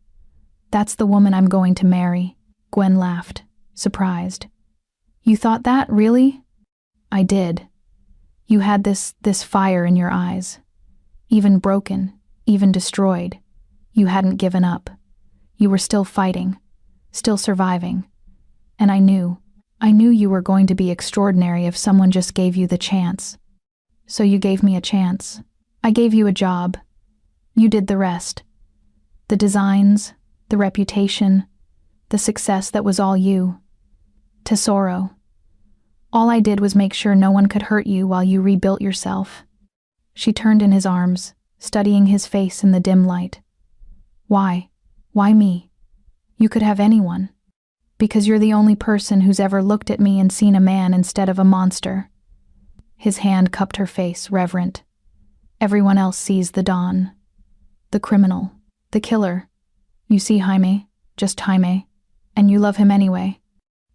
that's the woman I'm going to marry." Gwen laughed, surprised. "You thought that, really?" "I did. You had this fire in your eyes. Even broken, even destroyed, you hadn't given up. You were still fighting, still surviving. And I knew you were going to be extraordinary if someone just gave you the chance. So you gave me a chance. I gave you a job. You did the rest. The designs, the reputation, the success that was all you. Tesoro. All I did was make sure no one could hurt you while you rebuilt yourself." She turned in his arms, studying his face in the dim light. "Why? Why me? You could have anyone. Because you're the only person who's ever looked at me and seen a man instead of a monster." His hand cupped her face, reverent. "Everyone else sees the Don. The criminal. The killer. You see Jaime, just Jaime, and you love him anyway."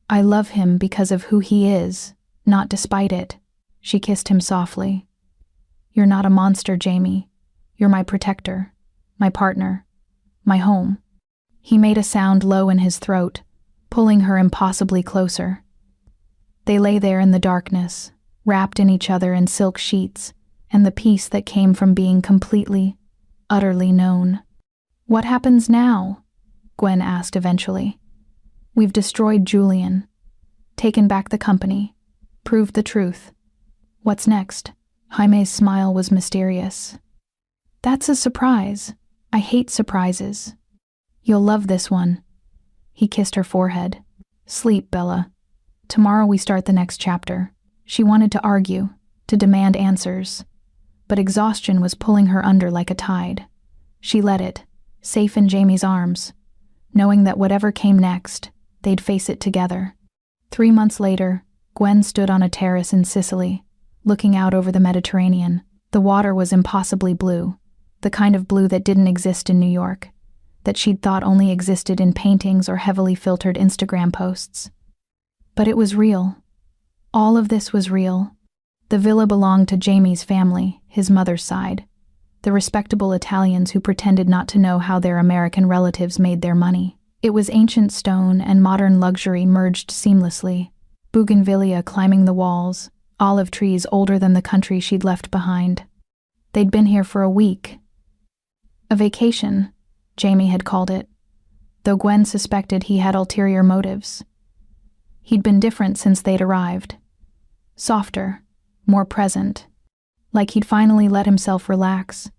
"I love him because of who he is, not despite it." She kissed him softly. "You're not a monster, Jamie. You're my protector, my partner, my home." He made a sound low in his throat, pulling her impossibly closer. They lay there in the darkness, wrapped in each other in silk sheets, and the peace that came from being completely, utterly known. "What happens now?" Gwen asked eventually. "We've destroyed Julian, taken back the company, proved the truth. What's next?" Jaime's smile was mysterious. "That's a surprise. I hate surprises. You'll love this one." He kissed her forehead. "Sleep, Bella. Tomorrow we start the next chapter." She wanted to argue, to demand answers, but exhaustion was pulling her under like a tide. She let it, safe in Jamie's arms, knowing that whatever came next, they'd face it together. 3 months later, Gwen stood on a terrace in Sicily, looking out over the Mediterranean. The water was impossibly blue, the kind of blue that didn't exist in New York, that she'd thought only existed in paintings or heavily filtered Instagram posts. But it was real. All of this was real. The villa belonged to Jamie's family, his mother's side, the respectable Italians who pretended not to know how their American relatives made their money. It was ancient stone and modern luxury merged seamlessly, bougainvillea climbing the walls, olive trees older than the country she'd left behind. They'd been here for a week. A vacation, Jamie had called it, though Gwen suspected he had ulterior motives. He'd been different since they'd arrived. Softer, more present, like he'd finally let himself relax,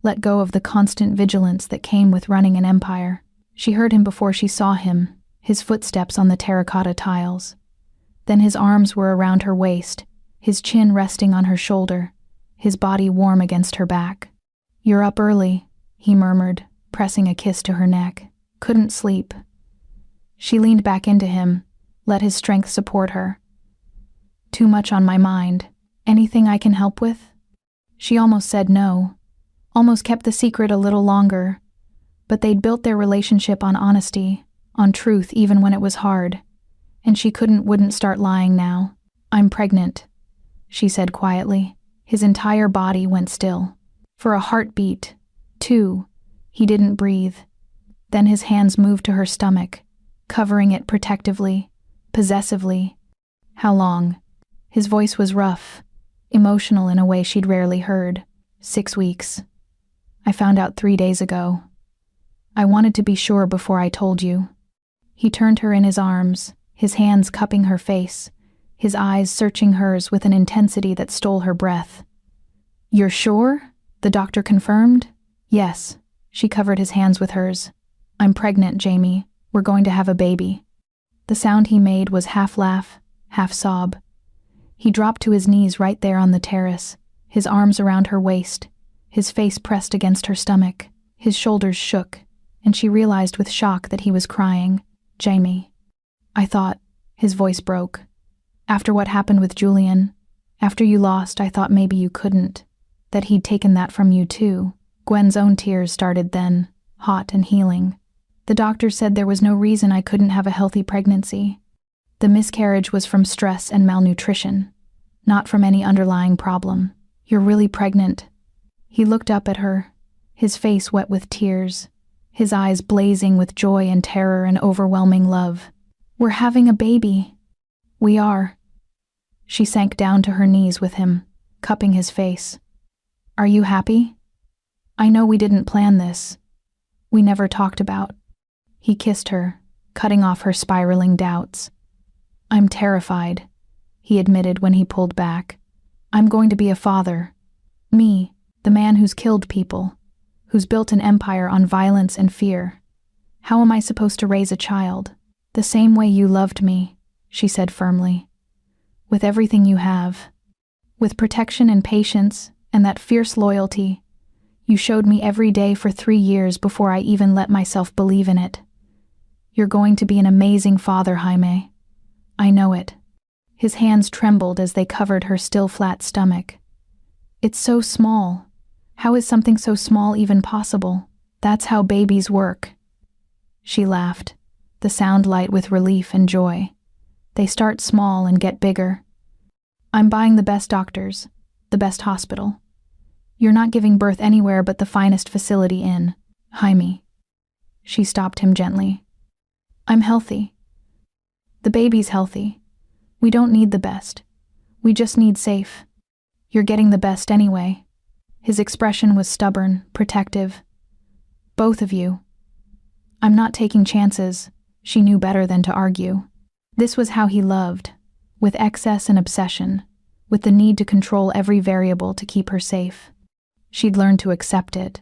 let go of the constant vigilance that came with running an empire. She heard him before she saw him, his footsteps on the terracotta tiles. Then his arms were around her waist, his chin resting on her shoulder, his body warm against her back. "You're up early," he murmured, pressing a kiss to her neck. "Couldn't sleep." She leaned back into him, let his strength support her. "Too much on my mind. Anything I can help with?" She almost said no, almost kept the secret a little longer, but they'd built their relationship on honesty, on truth even when it was hard, and she wouldn't start lying now. "I'm pregnant," she said quietly. His entire body went still. For a heartbeat, 2, he didn't breathe. Then his hands moved to her stomach, covering it protectively, possessively. "How long?" His voice was rough, emotional in a way she'd rarely heard. 6 weeks. I found out 3 days ago. I wanted to be sure before I told you. He turned her in his arms, his hands cupping her face, his eyes searching hers with an intensity that stole her breath. You're sure? The doctor confirmed. Yes. She covered his hands with hers. I'm pregnant, Jamie. We're going to have a baby. The sound he made was half laugh, half sob. He dropped to his knees right there on the terrace, his arms around her waist, his face pressed against her stomach. His shoulders shook, and she realized with shock that he was crying. Jamie. I thought, his voice broke. After what happened with Julian, after you lost, I thought maybe you couldn't, that he'd taken that from you too. Gwen's own tears started then, hot and healing. The doctor said there was no reason I couldn't have a healthy pregnancy. The miscarriage was from stress and malnutrition, not from any underlying problem. You're really pregnant. He looked up at her, his face wet with tears, his eyes blazing with joy and terror and overwhelming love. We're having a baby. We are. She sank down to her knees with him, cupping his face. Are you happy? I know we didn't plan this. We never talked about. He kissed her, cutting off her spiraling doubts. I'm terrified, he admitted when he pulled back. I'm going to be a father. Me, the man who's killed people, who's built an empire on violence and fear. How am I supposed to raise a child? The same way you loved me, she said firmly. With everything you have. With protection and patience and that fierce loyalty. You showed me every day for 3 years before I even let myself believe in it. You're going to be an amazing father, Jaime. I know it. His hands trembled as they covered her still flat stomach. It's so small. How is something so small even possible? That's how babies work. She laughed, the sound light with relief and joy. They start small and get bigger. I'm buying the best doctors, the best hospital. You're not giving birth anywhere but the finest facility in Jaime. She stopped him gently. I'm healthy. The baby's healthy. We don't need the best. We just need safe. You're getting the best anyway. His expression was stubborn, protective. Both of you. I'm not taking chances. She knew better than to argue. This was how he loved, with excess and obsession, with the need to control every variable to keep her safe. She'd learned to accept it,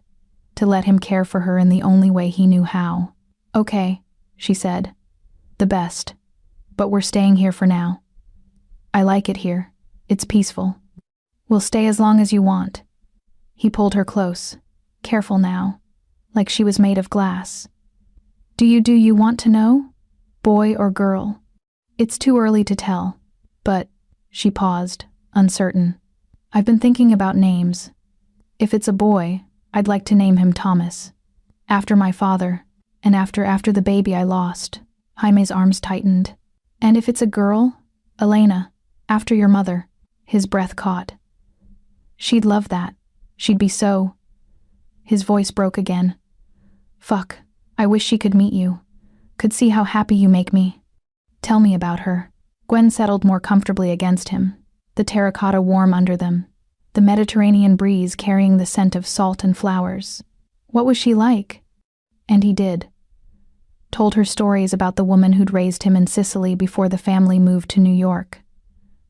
to let him care for her in the only way he knew how. Okay, she said. The best. But we're staying here for now. I like it here. It's peaceful. We'll stay as long as you want. He pulled her close, careful now, like she was made of glass. Do you want to know? Boy or girl? It's too early to tell, but, she paused, uncertain. I've been thinking about names. If it's a boy, I'd like to name him Thomas. After my father, and after the baby I lost. Jaime's arms tightened. And if it's a girl, Elena, after your mother. His breath caught. She'd love that. She'd be so. His voice broke again. Fuck, I wish she could meet you. Could see how happy you make me. Tell me about her. Gwen settled more comfortably against him, the terracotta warm under them, the Mediterranean breeze carrying the scent of salt and flowers. What was she like? And he did. Told her stories about the woman who'd raised him in Sicily before the family moved to New York.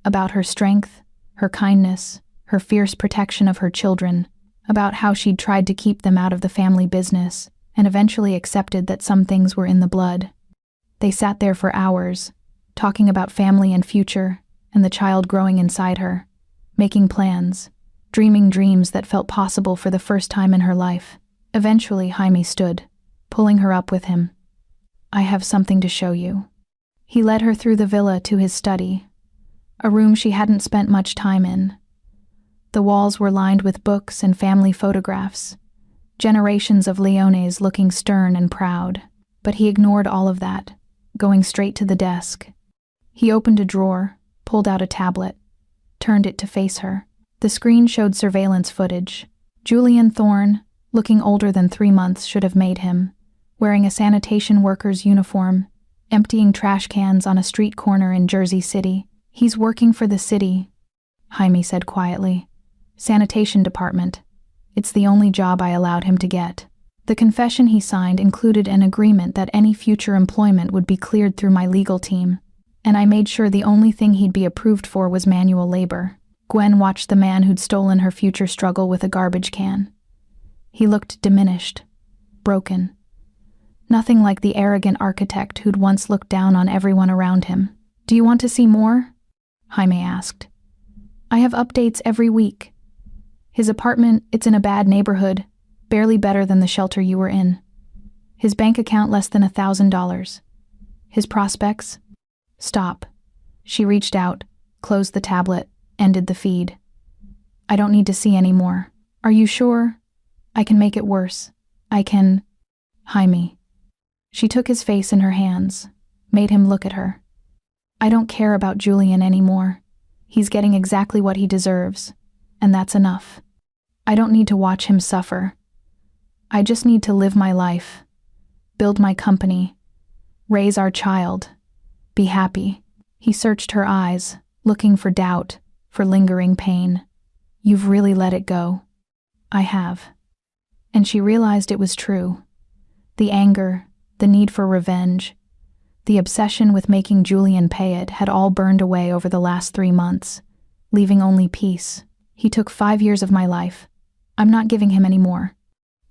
About her strength, her kindness, her fierce protection of her children, about how she'd tried to keep them out of the family business and eventually accepted that some things were in the blood. They sat there for hours, talking about family and future and the child growing inside her, making plans, dreaming dreams that felt possible for the first time in her life. Eventually, Jaime stood, pulling her up with him. I have something to show you. He led her through the villa to his study, a room she hadn't spent much time in. The walls were lined with books and family photographs, generations of Leones looking stern and proud. But he ignored all of that, going straight to the desk. He opened a drawer, pulled out a tablet, turned it to face her. The screen showed surveillance footage. Julian Thorne, looking older than 3 months should have made him, wearing a sanitation worker's uniform, emptying trash cans on a street corner in Jersey City. He's working for the city, Jaime said quietly. Sanitation department. It's the only job I allowed him to get. The confession he signed included an agreement that any future employment would be cleared through my legal team, and I made sure the only thing he'd be approved for was manual labor. Gwen watched the man who'd stolen her future struggle with a garbage can. He looked diminished, broken. Nothing like the arrogant architect who'd once looked down on everyone around him. Do you want to see more? Jaime asked. I have updates every week. His apartment, it's in a bad neighborhood, barely better than the shelter you were in. His bank account less than $1,000. His prospects? Stop. She reached out, closed the tablet, ended the feed. I don't need to see any more. Are you sure? I can make it worse. I can… Jaime. She took his face in her hands, made him look at her. I don't care about Julian anymore. He's getting exactly what he deserves, and that's enough. I don't need to watch him suffer. I just need to live my life, build my company, raise our child, be happy. He searched her eyes, looking for doubt, for lingering pain. You've really let it go. I have. And she realized it was true. The anger, the need for revenge, the obsession with making Julian pay it had all burned away over the last 3 months, leaving only peace. He took 5 years of my life. I'm not giving him any more.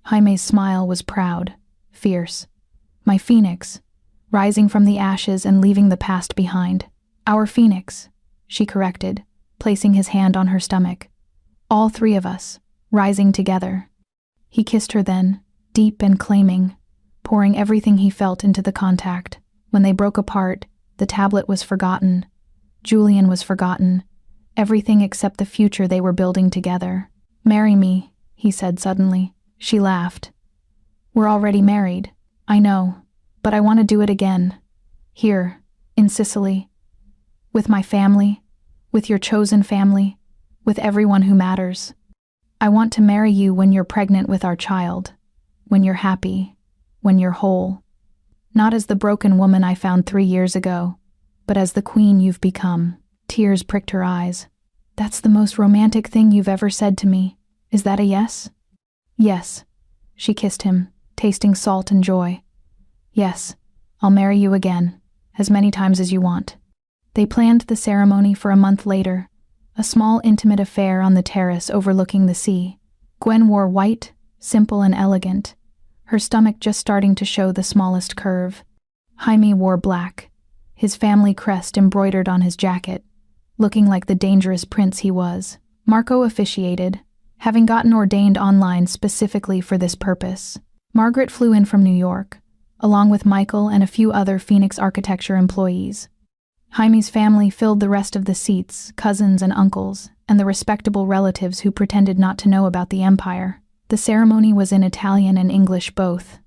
Jaime's smile was proud, fierce. My phoenix, rising from the ashes and leaving the past behind. Our phoenix, she corrected, placing his hand on her stomach. All 3 of us, rising together. He kissed her then, deep and claiming, pouring everything he felt into the contact. When they broke apart, the tablet was forgotten. Julian was forgotten. Everything except the future they were building together. Marry me, he said suddenly. She laughed. We're already married. I know, but I want to do it again. Here, in Sicily. With my family, with your chosen family, with everyone who matters. I want to marry you when you're pregnant with our child, when you're happy, when you're whole. Not as the broken woman I found 3 years ago, but as the queen you've become. Tears pricked her eyes. That's the most romantic thing you've ever said to me. Is that a yes? Yes. She kissed him, tasting salt and joy. Yes, I'll marry you again, as many times as you want. They planned the ceremony for a month later, a small intimate affair on the terrace overlooking the sea. Gwen wore white, simple and elegant, her stomach just starting to show the smallest curve. Jaime wore black, his family crest embroidered on his jacket, looking like the dangerous prince he was. Marco officiated, having gotten ordained online specifically for this purpose. Margaret flew in from New York, along with Michael and a few other Phoenix Architecture employees. Jaime's family filled the rest of the seats, cousins and uncles, and the respectable relatives who pretended not to know about the empire. The ceremony was in Italian and English both,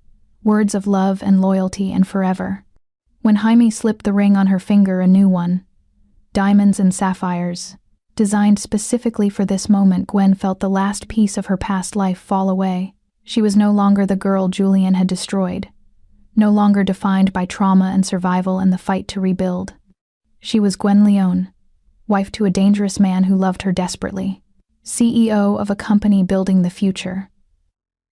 words of love and loyalty and forever. When Jaime slipped the ring on her finger, a new one, diamonds and sapphires, designed specifically for this moment, Gwen felt the last piece of her past life fall away. She was no longer the girl Julian had destroyed, no longer defined by trauma and survival and the fight to rebuild. She was Gwen Leone, wife to a dangerous man who loved her desperately, CEO of a company building the future,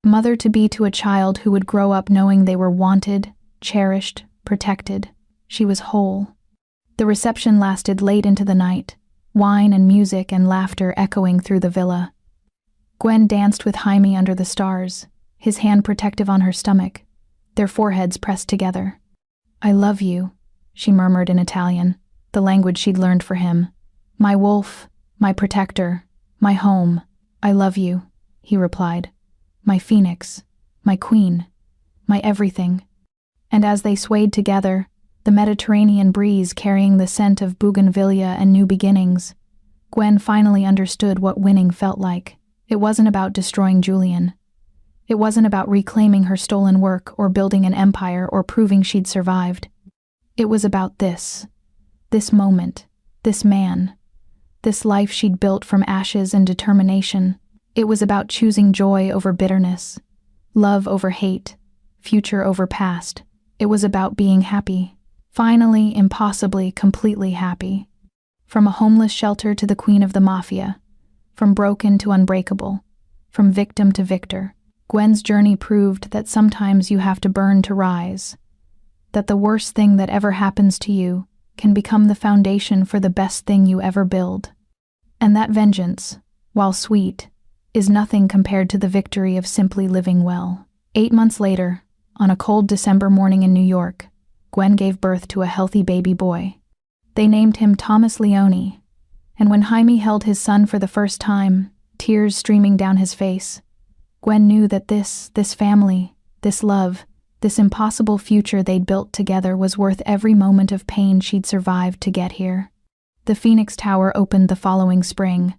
mother-to-be to a child who would grow up knowing they were wanted, cherished, protected. She was whole. The reception lasted late into the night, wine and music and laughter echoing through the villa. Gwen danced with Jaime under the stars, his hand protective on her stomach, their foreheads pressed together. I love you, she murmured in Italian, the language she'd learned for him. My wolf, my protector, my home. I love you, he replied. My phoenix, my queen, my everything. And as they swayed together, the Mediterranean breeze carrying the scent of bougainvillea and new beginnings, Gwen finally understood what winning felt like. It wasn't about destroying Julian. It wasn't about reclaiming her stolen work or building an empire or proving she'd survived. It was about this moment, this man, this life she'd built from ashes and determination. It was about choosing joy over bitterness, love over hate, future over past. It was about being happy. Finally, impossibly, completely happy. From a homeless shelter to the queen of the Mafia, from broken to unbreakable, from victim to victor, Gwen's journey proved that sometimes you have to burn to rise, that the worst thing that ever happens to you can become the foundation for the best thing you ever build. And that vengeance, while sweet, is nothing compared to the victory of simply living well. 8 months later, on a cold December morning in New York, Gwen gave birth to a healthy baby boy. They named him Thomas Leone, and when Jaime held his son for the first time, tears streaming down his face, Gwen knew that this family, this love, this impossible future they'd built together was worth every moment of pain she'd survived to get here. The Phoenix Tower opened the following spring,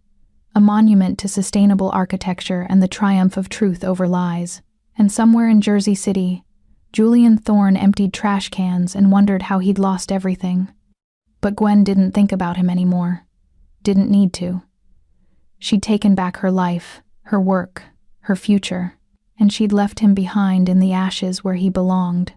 a monument to sustainable architecture and the triumph of truth over lies. And somewhere in Jersey City, Julian Thorne emptied trash cans and wondered how he'd lost everything. But Gwen didn't think about him anymore. Didn't need to. She'd taken back her life, her work, her future, and she'd left him behind in the ashes where he belonged.